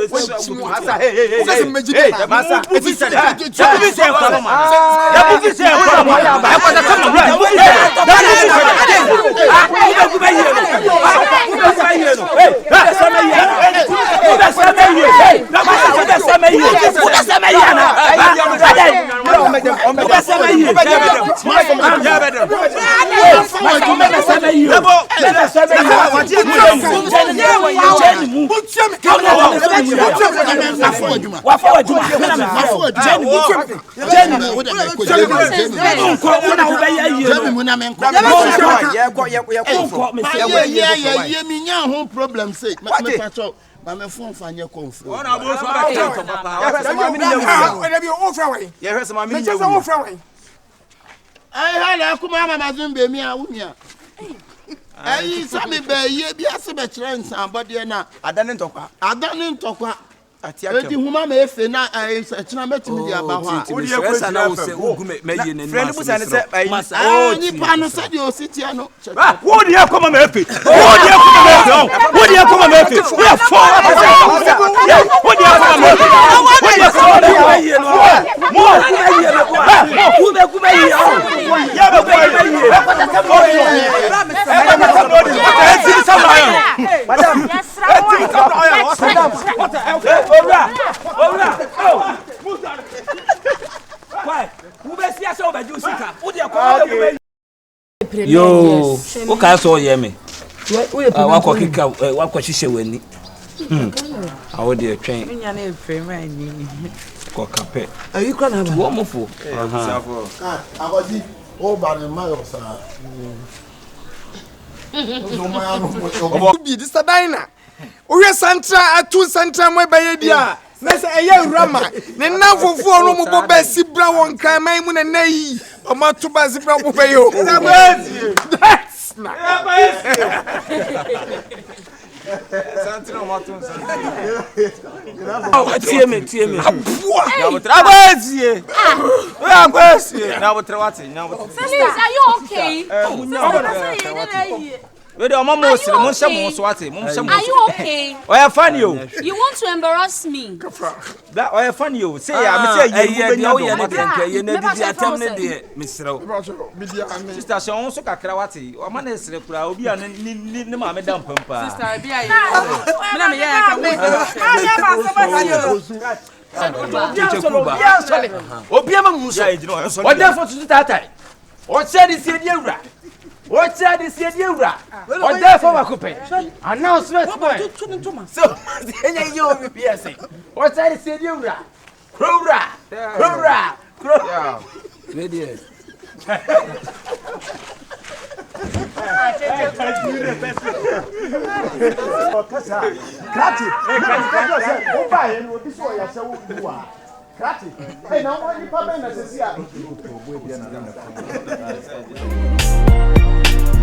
problem say me pacho my phone fanya confuse ona bo so ba to papa ya fesa ma mi ni yawu e bi o fra we ya fesa ma mi ni yawu ai hala kuma mama zumbe mi a wumia ai sami be ye bi ase be kire nsan bode na adane ntokwa eti huma me efe na kina metimi dia ba ho a odi ekwesa na wo se ogume meyi ne friend bu sane se ni pa no se di ositia no wo di ekoma me efe wo di ekoma me efe wo di ekoma me efe we fo wo di ekoma me efe wo di ekoma me efe mo ku be ku be yi ya be ku be yi madam Ora. Why? Who be see us over you sika? Who dey come over? Yo, who can so hear me? Wa ko kika wa ko hihye wani. Awo dey twen. Nya na efrem anyi. Ko kape. Ayi kwa na ba. Wo mofo. Agodi o ba ne ma yo sa. No ma no. Bi this dina. Owe santra atu santra mo ba ye dia. Na se eye rama. Ne na fofu onu mo bo ba si bra won kan man mu na nayi. O ma to ba si bra mo ba yo. That's not. Santra mo to santra. Tie me. Ya bo tra bazie. Ya bazie. Na bo tra wati, na bo. Felix, are you okay? We do mama mo sire mo hye mo so ate mo hye mo. Are you okay? Oya funny o. You want to embarrass me? That oya funny o. Say ya me say you be nya do. Ye na di atem ne de misrew. Sister so on so kakra wate. O ma na sire kura obi a ne ma me da mpampa. Sister bia ye. Me na me ye ka mo. Obi ama mu so. O dey for to tatai. O say di se di ewura. What said this year? What therefore, Macupe? Announcement. So, you PSA. What said this year? Crowra. Ready. Hey, now why you pay me?